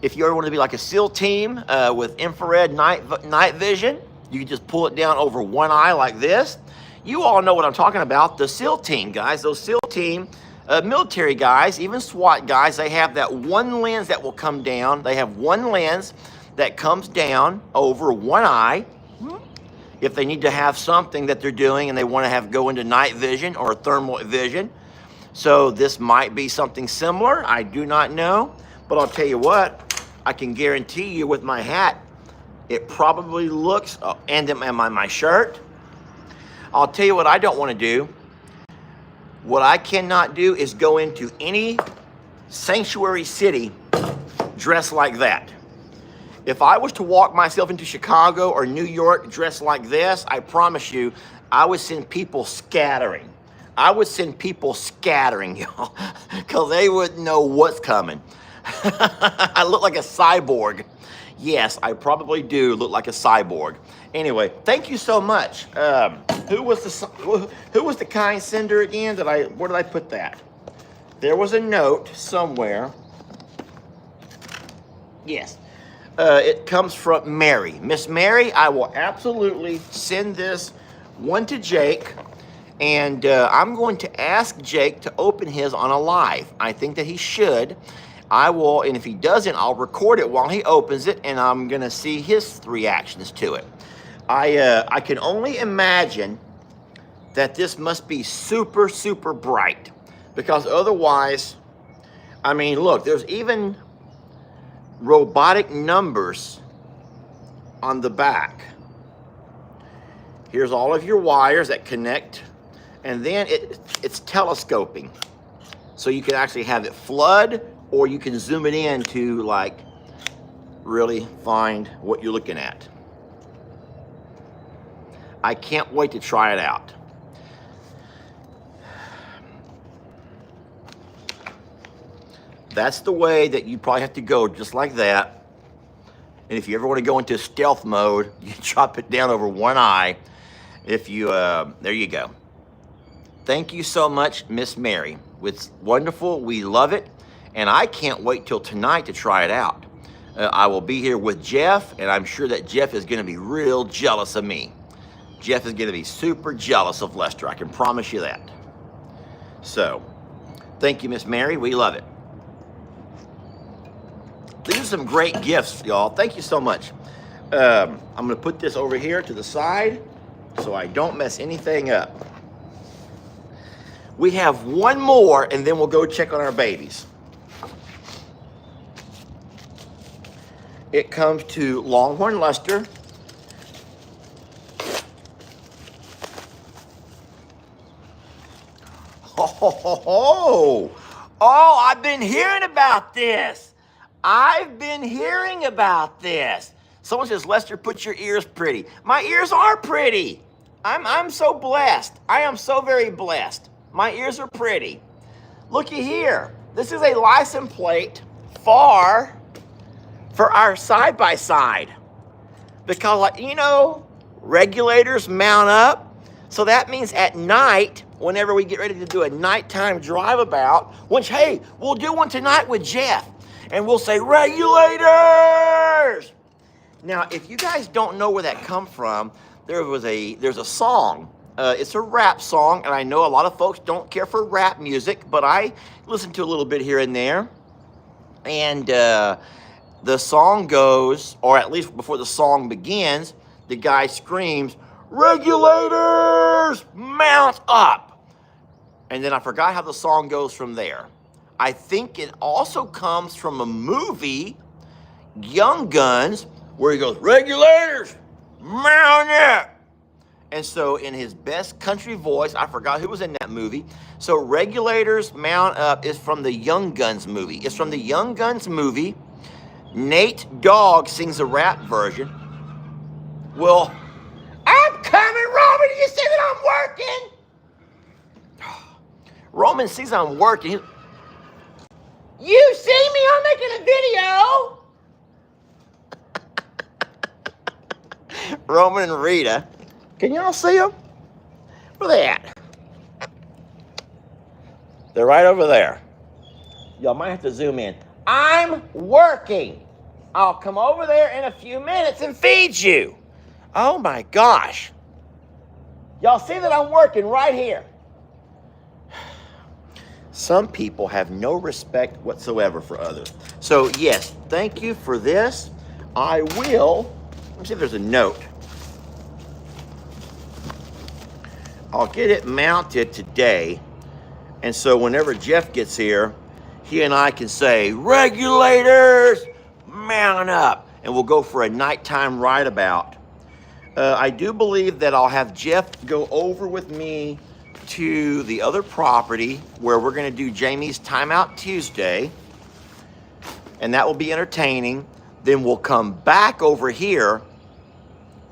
If you ever want to be like a SEAL team with infrared night vision, you can just pull it down over one eye like this. You all know what I'm talking about. The SEAL team guys, those SEAL team military guys, even SWAT guys, they have that one lens that will come down. They have one lens that comes down over one eye. If they need to have something that they're doing and they want to go into night vision or thermal vision. So this might be something similar. I do not know. But I'll tell you what, I can guarantee you with my hat, it probably looks, and my shirt. I'll tell you what I don't want to do. What I cannot do is go into any sanctuary city dressed like that. If I was to walk myself into Chicago or New York dressed like this, I promise you, I would send people scattering. I would send people scattering, y'all, because they wouldn't know what's coming. I look like a cyborg. Yes, I probably do look like a cyborg. Anyway, thank you so much. Who was the kind sender again? Where did I put that? There was a note somewhere. Yes. It comes from Mary. Miss Mary, I will absolutely send this one to Jake. And I'm going to ask Jake to open his on a live. I think that he should. I will, and if he doesn't, I'll record it while he opens it, and I'm going to see his reactions to it. I can only imagine that this must be super, super bright. Because otherwise, I mean, look, there's even robotic numbers on the back. Here's all of your wires that connect, and then it's telescoping. So you can actually have it flood, or you can zoom it in to like really find what you're looking at. I can't wait to try it out. That's the way that you probably have to go, just like that. And if you ever want to go into stealth mode, you drop it down over one eye. If you, there you go. Thank you so much, Miss Mary. It's wonderful. We love it. And I can't wait till tonight to try it out. I will be here with Jeff, and I'm sure that Jeff is going to be real jealous of me. Jeff is going to be super jealous of Lester. I can promise you that. So, thank you, Miss Mary. We love it. These are some great gifts, y'all. Thank you so much. I'm going to put this over here to the side so I don't mess anything up. We have one more, and then we'll go check on our babies. It comes to Longhorn Lester. Oh, I've been hearing about this. I've been hearing about this. Someone says, Lester, put your ears pretty. My ears are pretty. I'm so blessed. I am so very blessed. My ears are pretty. Looky here. This is a license plate for our side-by-side. Because, you know, regulators mount up. So that means at night, whenever we get ready to do a nighttime drive-about, which, hey, we'll do one tonight with Jeff, and we'll say, regulators! Now, if you guys don't know where that come from, there's a song. It's a rap song, and I know a lot of folks don't care for rap music, but I listen to a little bit here and there. And the song goes, or at least before the song begins, the guy screams, regulators, mount up. And then I forgot how the song goes from there. I think it also comes from a movie, Young Guns, where he goes, regulators, mount up. And so in his best country voice, I forgot who was in that movie. So regulators, mount up is from the Young Guns movie. It's from the Young Guns movie. Nate Dogg sings a rap version. Well, I'm coming, Roman. You see that I'm working? Roman sees I'm working. You see me? I'm making a video. Roman and Rita. Can y'all see them? Where they at? They're right over there. Y'all might have to zoom in. I'm working. I'll come over there in a few minutes and feed you. Oh my gosh. Y'all see that I'm working right here. Some people have no respect whatsoever for others. So yes, thank you for this. I will, let me see if there's a note. I'll get it mounted today. And so whenever Jeff gets here, he and I can say, regulators, mount up. And we'll go for a nighttime rideabout. I do believe that I'll have Jeff go over with me to the other property where we're going to do Jamie's Timeout Tuesday. And that will be entertaining. Then we'll come back over here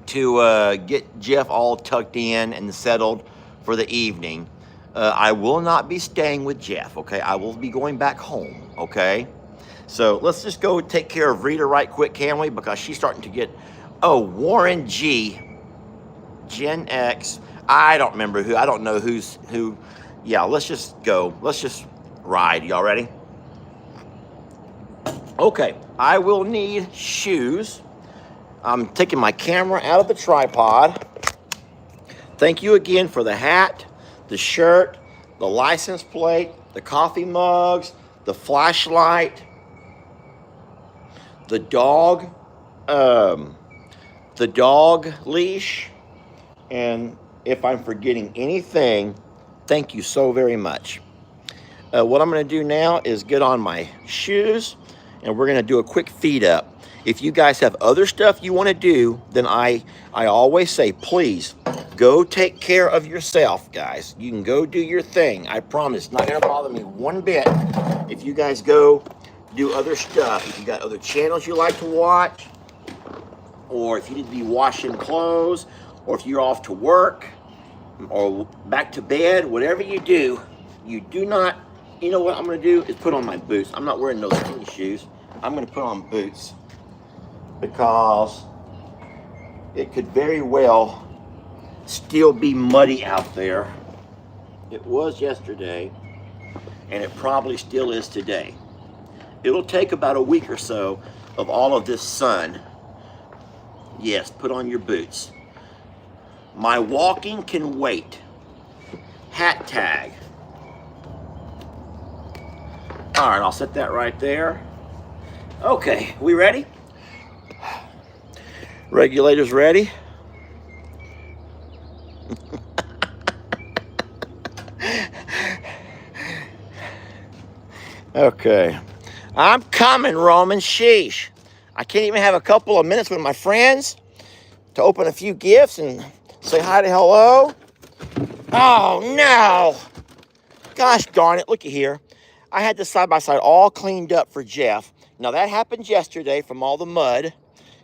to get Jeff all tucked in and settled for the evening. I will not be staying with Jeff, okay? I will be going back home, okay? So let's just go take care of Rita right quick, can we? Because she's starting to get, oh, Warren G, Gen X. I don't remember who. I don't know who's who. Yeah, let's just go. Let's just ride. Y'all ready? Okay, I will need shoes. I'm taking my camera out of the tripod. Thank you again for the hat, the shirt, the license plate, the coffee mugs, the flashlight, the dog leash, and if I'm forgetting anything, thank you so very much. What I'm going to do now is get on my shoes, and we're going to do a quick feed up. If you guys have other stuff you want to do, then I always say, please, go take care of yourself, guys. You can go do your thing. I promise, it's not going to bother me one bit if you guys go do other stuff. If you got other channels you like to watch, or if you need to be washing clothes, or if you're off to work, or back to bed, whatever you do not, you know what I'm going to do is put on my boots. I'm not wearing those skinny shoes. I'm going to put on boots because it could very well still be muddy out there. It was yesterday, and it probably still is today. It'll take about a week or so of all of this sun. Yes, put on your boots. My walking can wait. Hat tag. All right, I'll set that right there. Okay, we ready? Regulators ready? Okay. I'm coming, Roman. Sheesh. I can't even have a couple of minutes with my friends to open a few gifts and say hi to hello. Oh, no. Gosh darn it. Looky here. I had this side-by-side all cleaned up for Jeff. Now, that happened yesterday from all the mud,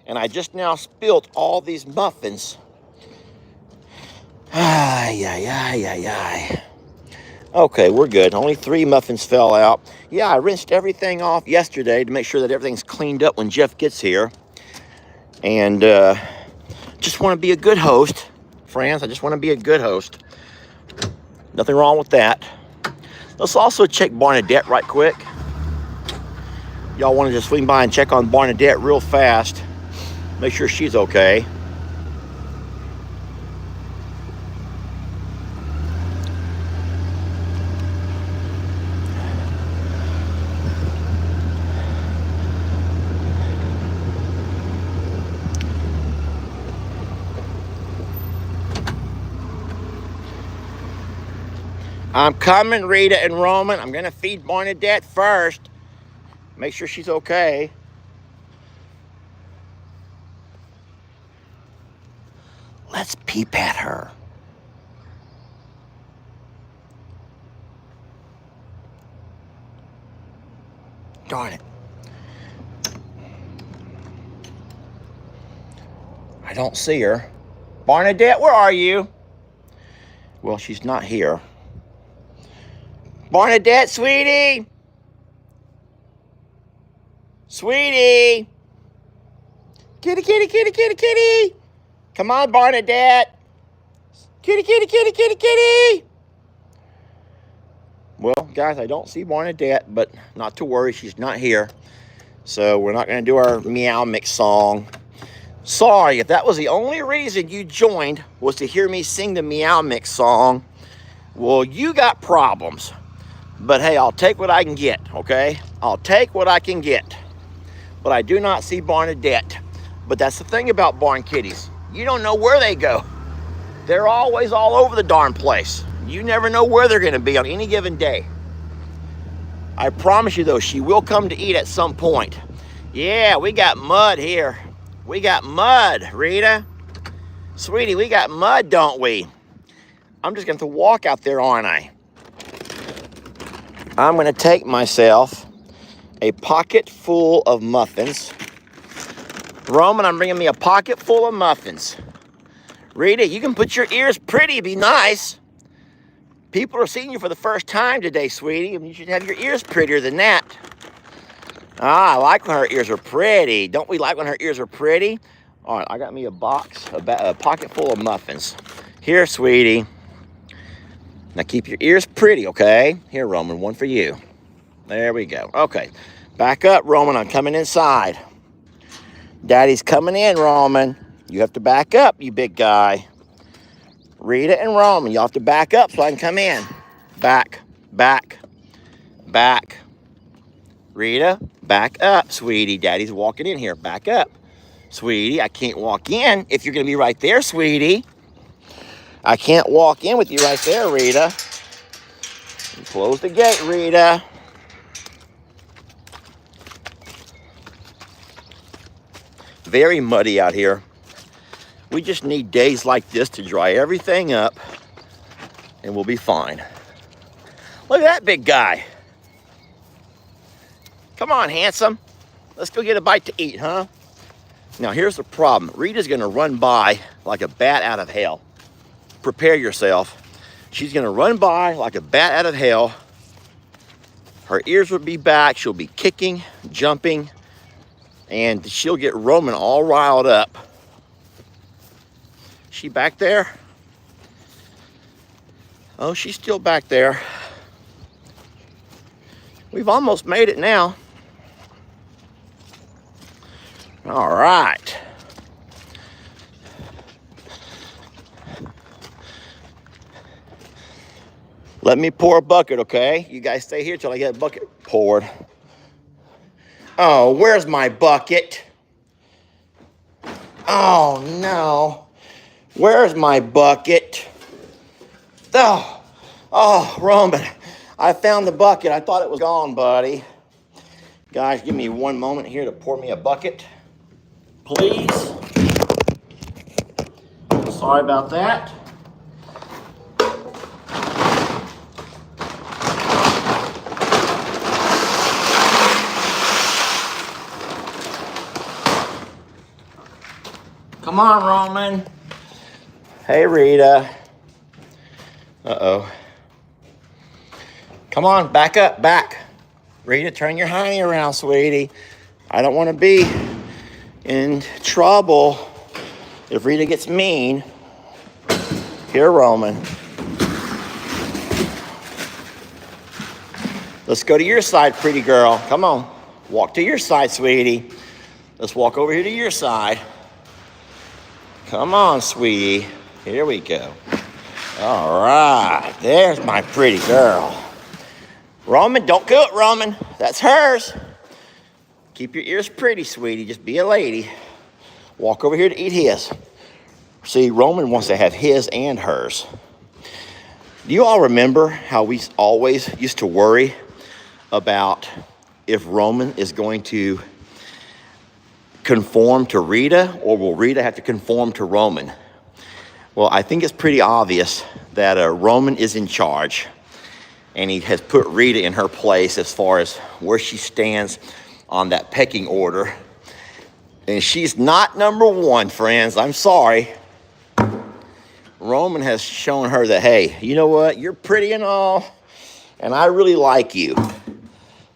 and I just now spilt all these muffins. Ay, ay, ay, ay, ay. Okay, we're good. Only 3 muffins fell out. Yeah, I rinsed everything off yesterday to make sure that everything's cleaned up when Jeff gets here. And just want to be a good host, friends. I just want to be a good host. Nothing wrong with that. Let's also check Barnadette right quick. Y'all want to just swing by and check on Barnadette real fast. Make sure she's okay. I'm coming, Rita and Roman. I'm going to feed Barnadette first. Make sure she's okay. Let's peep at her. Darn it. I don't see her. Barnadette, where are you? Well, she's not here. Barnadette, sweetie. Sweetie. Kitty, kitty, kitty, kitty, kitty. Come on, Barnadette. Kitty, kitty, kitty, kitty, kitty. Well, guys, I don't see Barnadette, but not to worry, she's not here. So we're not going to do our meow mix song. Sorry, if that was the only reason you joined was to hear me sing the meow mix song, well, you got problems. But hey, I'll take what I can get, okay? I'll take what I can get. But I do not see Barnadette. But that's the thing about barn kitties. You don't know where they go. They're always all over the darn place. You never know where they're going to be on any given day. I promise you, though, she will come to eat at some point. Yeah, we got mud here. We got mud, Rita. Sweetie, we got mud, don't we? I'm just going to walk out there, aren't I? I'm going to take myself a pocket full of muffins. Roman, I'm bringing me a pocket full of muffins. Rita, you can put your ears pretty, be nice. People are seeing you for the first time today, sweetie, and you should have your ears prettier than that. Ah, I like when her ears are pretty. Don't we like when her ears are pretty? All right, I got me a box, a pocket full of muffins. Here, sweetie. Now keep your ears pretty, okay? Here, Roman, one for you. There we go. Okay, back up, Roman. I'm coming inside. Daddy's coming in, Roman. You have to back up, you big guy. Rita and Roman, you have to back up so I can come in. Back, back, back. Rita, back up, sweetie. Daddy's walking in here. Back up. Sweetie, I can't walk in if you're going to be right there, sweetie. I can't walk in with you right there, Rita. Close the gate, Rita. Very muddy out here. We just need days like this to dry everything up, and we'll be fine. Look at that big guy. Come on, handsome. Let's go get a bite to eat, huh? Now, here's the problem. Rita's going to run by like a bat out of hell. Prepare yourself. She's going to run by like a bat out of hell. Her ears will be back. She'll be kicking, jumping, and she'll get Roman all riled up. She back there? Oh, she's still back there. We've almost made it now. All right. Let me pour a bucket, okay? You guys stay here till I get a bucket poured. Oh, where's my bucket? Oh, no. Where's my bucket? Oh, Roman, I found the bucket. I thought it was gone, buddy. Guys, give me one moment here to pour me a bucket, please. Sorry about that. Come on, Roman. Hey, Rita. Uh-oh. Come on, back up, back. Rita, turn your hiney around, sweetie. I don't want to be in trouble if Rita gets mean. Here, Roman. Let's go to your side, pretty girl. Come on. Walk to your side, sweetie. Let's walk over here to your side. Come on, sweetie. Here we go. All right. There's my pretty girl. Roman, don't go it, Roman. That's hers. Keep your ears pretty, sweetie. Just be a lady. Walk over here to eat his. See, Roman wants to have his and hers. Do you all remember how we always used to worry about if Roman is going to conform to Rita, or will Rita have to conform to Roman? Well, I think it's pretty obvious that Roman is in charge, and he has put Rita in her place as far as where she stands on that pecking order. And she's not number one, friends. I'm sorry. Roman has shown her that, hey, you know what? You're pretty and all, and I really like you.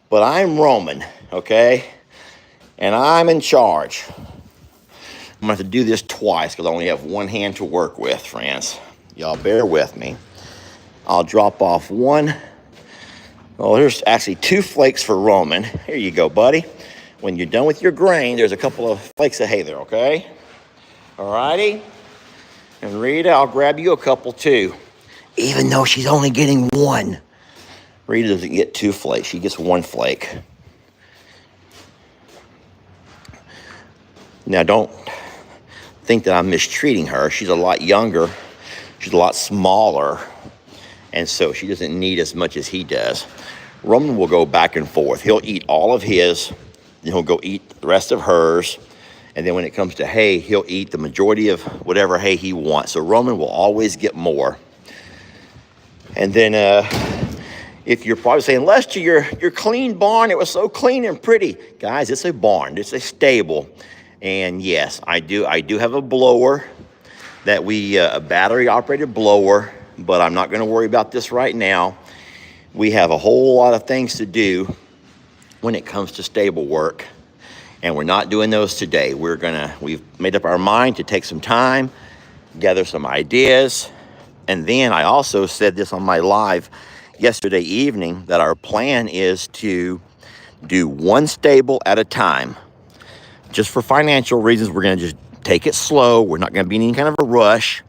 But I'm Roman, okay? And I'm in charge. I'm going to have to do this twice because I only have one hand to work with, friends. Y'all bear with me. I'll drop off one. Well, there's actually 2 flakes for Roman. Here you go, buddy. When you're done with your grain, there's a couple of flakes of hay there, okay? All righty. And Rita, I'll grab you a couple too. Even though she's only getting 1. Rita doesn't get 2 flakes. She gets 1 flake. Now, don't think that I'm mistreating her. She's a lot younger. She's a lot smaller. And so she doesn't need as much as he does. Roman will go back and forth. He'll eat all of his. Then he'll go eat the rest of hers. And then when it comes to hay, he'll eat the majority of whatever hay he wants. So Roman will always get more. And then if you're probably saying, Lester, your clean barn, it was so clean and pretty. Guys, it's a barn. It's a stable. And yes, I do have a blower that a battery-operated blower, but I'm not going to worry about this right now. We have a whole lot of things to do when it comes to stable work, and we're not doing those today. We've made up our mind to take some time, gather some ideas, and then I also said this on my live yesterday evening that our plan is to do one stable at a time. Just for financial reasons, we're going to just take it slow. We're not going to be in any kind of a rush.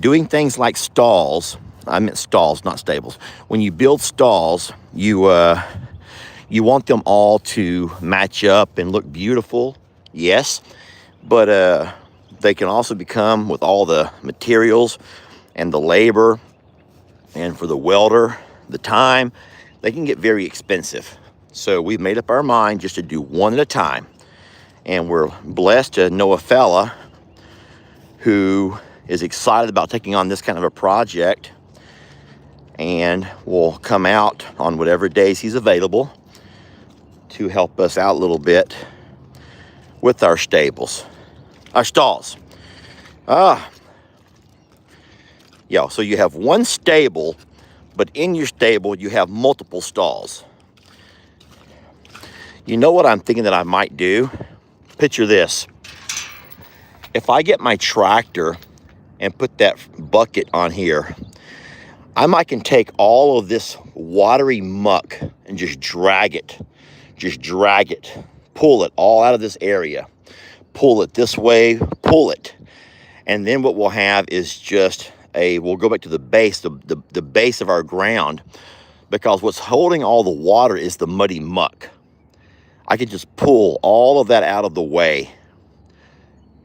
Doing things like stalls. I meant stalls, not stables. When you build stalls, you want them all to match up and look beautiful, yes. But they can also become, with all the materials and the labor and for the welder, the time, they can get very expensive. So we've made up our mind just to do one at a time. And we're blessed to know a fella who is excited about taking on this kind of a project and will come out on whatever days he's available to help us out a little bit with our stalls. Yeah, so you have one stable, but in your stable you have multiple stalls. You know what I'm thinking that I might do? Picture this. If I get my tractor and put that bucket on here, I might can take all of this watery muck and just drag it, pull it all out of this area, pull it this way, pull it. And then what we'll have is just we'll go back to the base, the base of our ground, because what's holding all the water is the muddy muck. I could just pull all of that out of the way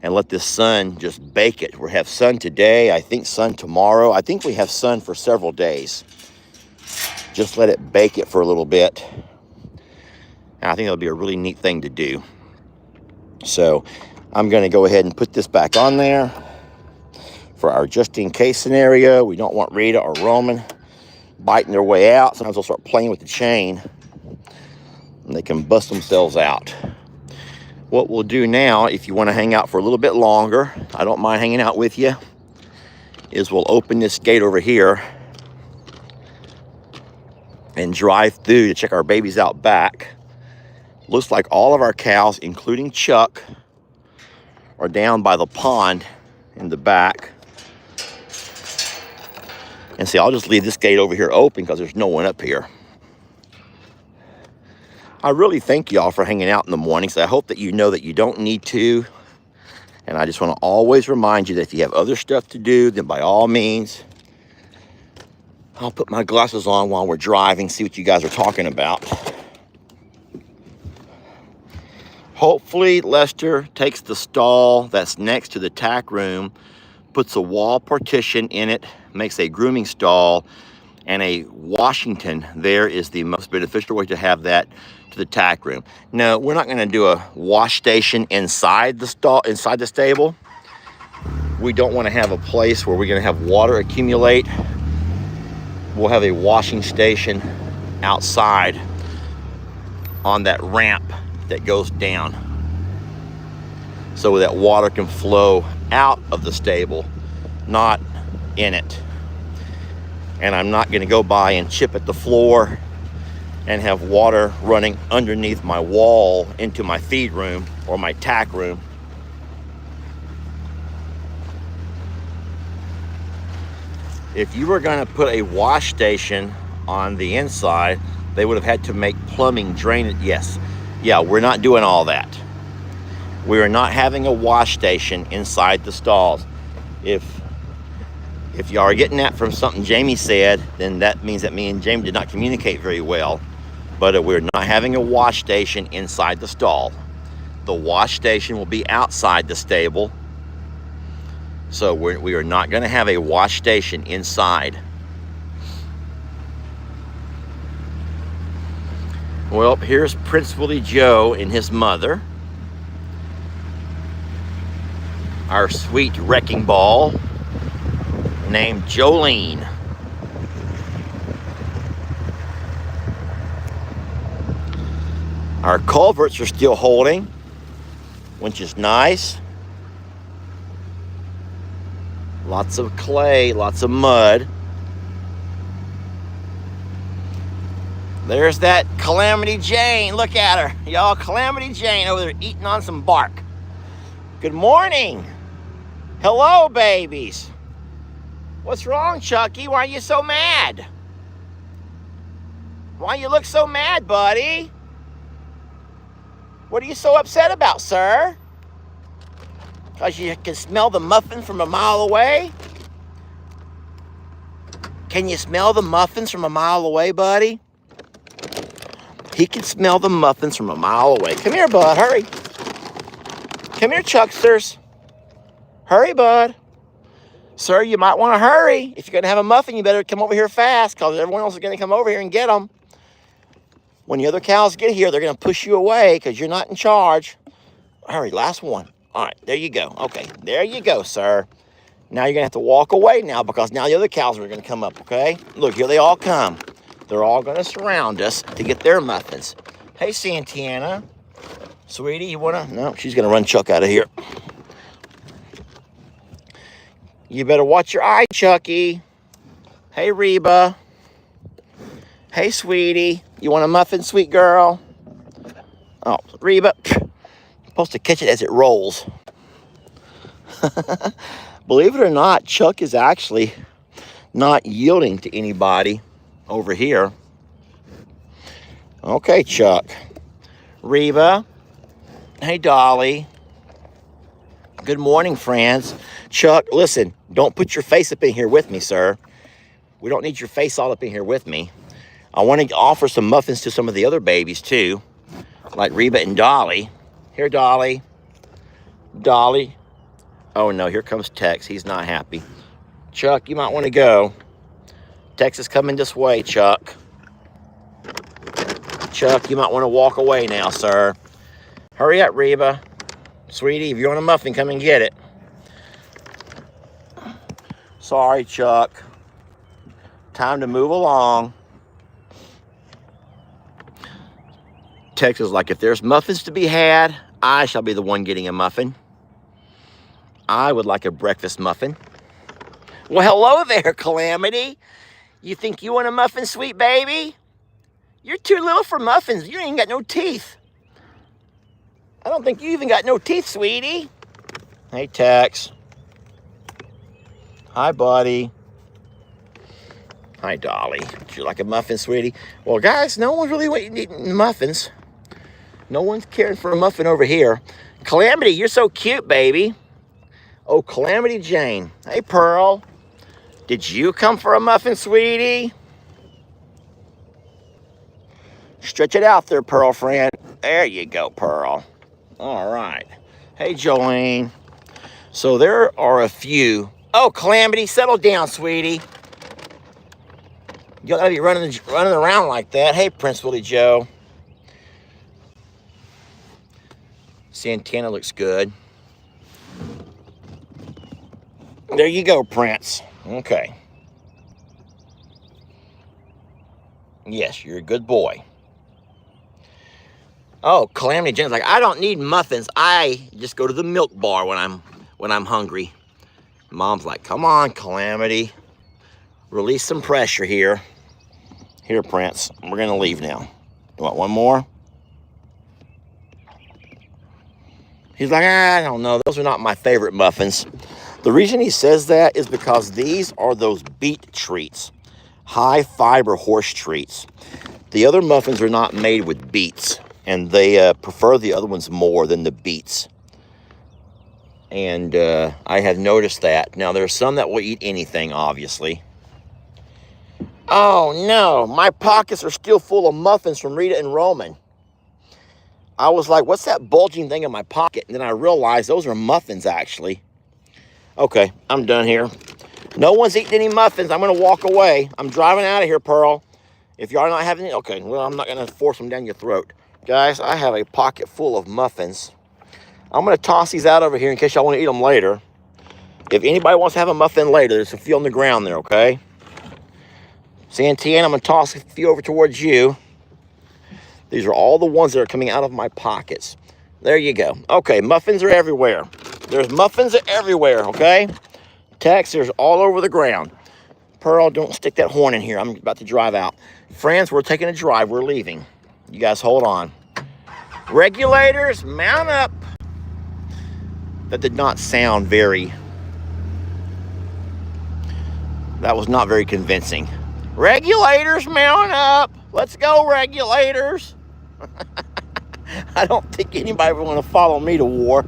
and let this sun just bake it. We'll have sun today, I think sun tomorrow. I think we have sun for several days. Just let it bake it for a little bit. And I think that'll be a really neat thing to do. So I'm gonna go ahead and put this back on there for our just in case scenario. We don't want Rita or Roman biting their way out. Sometimes they'll start playing with the chain and they can bust themselves out. What we'll do now, if you want to hang out for a little bit longer, I don't mind hanging out with you, is we'll open this gate over here and drive through to check our babies out back. Looks like all of our cows, including Chuck, are down by the pond in the back. And see, I'll just leave this gate over here open because there's no one up here. I really thank y'all for hanging out in the mornings. I hope that you know that you don't need to. And I just want to always remind you that if you have other stuff to do, then by all means, I'll put my glasses on while we're driving, see what you guys are talking about. Hopefully, Lester takes the stall that's next to the tack room, puts a wall partition in it, makes a grooming stall, and a Washington there is the most beneficial way to have that to the tack room. No, we're not going to do a wash station inside the stall, inside the stable. We don't want to have a place where we're going to have water accumulate. We'll have a washing station outside on that ramp that goes down so that water can flow out of the stable, not in it. And I'm not going to go by and chip at the floor and have water running underneath my wall into my feed room or my tack room. If you were going to put a wash station on the inside, they would have had to make plumbing drain it. Yes. Yeah, we're not doing all that. We are not having a wash station inside the stalls. If y'all are getting that from something Jamie said, then that means that me and Jamie did not communicate very well. But we're not having a wash station inside the stall. The wash station will be outside the stable. So we are not going to have a wash station inside. Well, here's Prince Willie Joe and his mother. Our sweet wrecking ball named Jolene. Our culverts are still holding, which is nice. Lots of clay, lots of mud. There's that Calamity Jane. Look at her. Y'all, Calamity Jane over there eating on some bark. Good morning. Hello, babies. What's wrong, Chucky? Why are you so mad? Why you look so mad, buddy? What are you so upset about, sir? Because you can smell the muffin from a mile away? Can you smell the muffins from a mile away, buddy? He can smell the muffins from a mile away. Come here, bud. Hurry. Come here, Chucksters. Hurry, bud. Sir, you might want to hurry. If you're going to have a muffin, you better come over here fast because everyone else is going to come over here and get them. When the other cows get here, they're going to push you away because you're not in charge. Hurry, last one. All right, there you go. Okay, there you go, sir. Now you're going to have to walk away now because now the other cows are going to come up, okay? Look, here they all come. They're all going to surround us to get their muffins. Hey, Santana. Sweetie, you want to? No, she's going to run Chuck out of here. You better watch your eye, Chucky. Hey, Reba. Hey, sweetie. You want a muffin, sweet girl? Oh, Reba. You're supposed to catch it as it rolls. Believe it or not, Chuck is actually not yielding to anybody over here. Okay, Chuck. Reba. Hey, Dolly. Good morning, friends. Chuck, listen, don't put your face up in here with me, sir. We don't need your face all up in here with me. I want to offer some muffins to some of the other babies, too, like Reba and Dolly. Here, Dolly. Dolly. Oh, no, here comes Tex. He's not happy. Chuck, you might want to go. Tex is coming this way, Chuck. Chuck, you might want to walk away now, sir. Hurry up, Reba. Sweetie, if you want a muffin, come and get it. Sorry, Chuck. Time to move along. Tex is like, if there's muffins to be had, I shall be the one getting a muffin. I would like a breakfast muffin. Well, hello there, Calamity. You think you want a muffin, sweet baby? You're too little for muffins. You ain't even got no teeth. I don't think you even got no teeth, sweetie. Hey, Tex. Hi, buddy. Hi, Dolly. Would you like a muffin, sweetie? Well, guys, no one's really eating muffins. No one's caring for a muffin over here. Calamity, you're so cute, baby. Oh, Calamity Jane. Hey, Pearl. Did you come for a muffin, sweetie? Stretch it out there, Pearl friend. There you go, Pearl. All right. Hey, Jolene. So there are a few. Oh, Calamity, settle down, sweetie. You don't gotta be running around like that. Hey, Prince Willie Joe. Santana looks good. There you go, Prince. Okay. Yes, you're a good boy. Oh, Calamity Jane's like, I don't need muffins. I just go to the milk bar when I'm hungry. Mom's like, come on, Calamity. Release some pressure here. Here, Prince. We're gonna leave now. You want one more? He's like, I don't know. Those are not my favorite muffins. The reason he says that is because these are those beet treats. High fiber horse treats. The other muffins are not made with beets. And they prefer the other ones more than the beets. And I have noticed that. Now, there are some that will eat anything, obviously. Oh, no. My pockets are still full of muffins from Rita and Roman. I was like, what's that bulging thing in my pocket? And then I realized those are muffins, actually. Okay, I'm done here. No one's eating any muffins. I'm going to walk away. I'm driving out of here, Pearl. If y'all not having it, okay, well, I'm not going to force them down your throat. Guys, I have a pocket full of muffins. I'm going to toss these out over here in case y'all want to eat them later. If anybody wants to have a muffin later, there's a few on the ground there, okay? Santana, I'm going to toss a few over towards you. These are all the ones that are coming out of my pockets. There you go. Okay, muffins are everywhere. There's muffins everywhere, okay? Tex, there's all over the ground. Pearl, don't stick that horn in here. I'm about to drive out. Friends, we're taking a drive. We're leaving. You guys hold on. Regulators, mount up. That did not sound that was not very convincing. Regulators, mount up. Let's go, regulators. I don't think anybody would want to follow me to war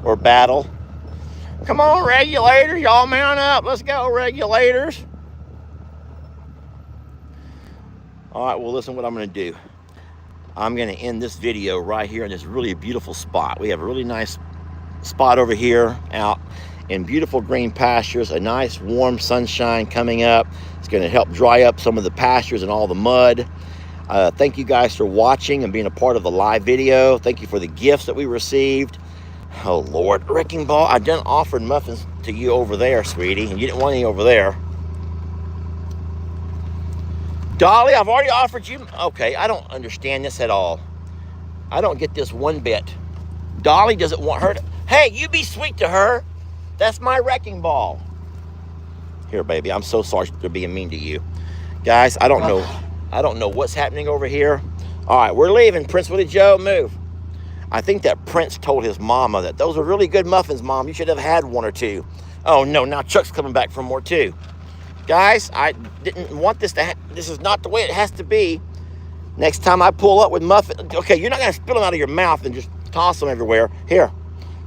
or battle. Come on, regulators, y'all mount up. Let's go, regulators. All right, well, listen what I'm going to do. I'm going to end this video right here in this really beautiful spot. We have a really nice spot over here out in beautiful green pastures, a nice warm sunshine coming up. It's going to help dry up some of the pastures and all the mud. Thank you guys for watching and being a part of the live video. Thank you for the gifts that we received. Oh, Lord. Wrecking Ball, I done offered muffins to you over there, sweetie, and you didn't want any over there. Dolly, I've already offered you. Okay, I don't understand this at all. I don't get this one bit. Dolly doesn't want her to. Hey, you be sweet to her. That's my wrecking ball. Here, baby, I'm so sorry for being mean to you. Guys, I don't know. I don't know what's happening over here. All right, we're leaving. Prince Willie Joe, move. I think that Prince told his mama that those are really good muffins, Mom. You should have had one or two. Oh, no, now Chuck's coming back for more, too. Guys, I didn't want this to this is not the way it has to be. Next time I pull up with muffins, okay, you're not going to spill them out of your mouth and just toss them everywhere. Here,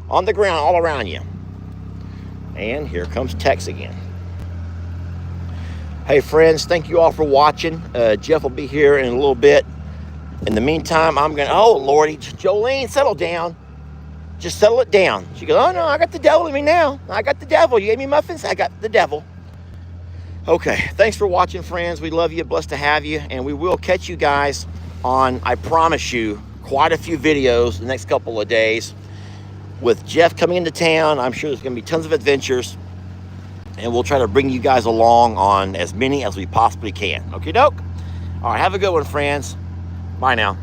on the ground, all around you. And here comes Tex again. Hey, friends, thank you all for watching. Jeff will be here in a little bit. In the meantime, I'm going to, oh, Lordy, Jolene, settle down. Just settle it down. She goes, oh, no, I got the devil in me now. I got the devil. You gave me muffins? I got the devil. Okay, thanks for watching, friends. We love you, blessed to have you, and we will catch you guys on, I promise you, quite a few videos the next couple of days. With Jeff coming into town, I'm sure there's going to be tons of adventures, and we'll try to bring you guys along on as many as we possibly can. Okay, doke? All right, have a good one, friends. Bye now.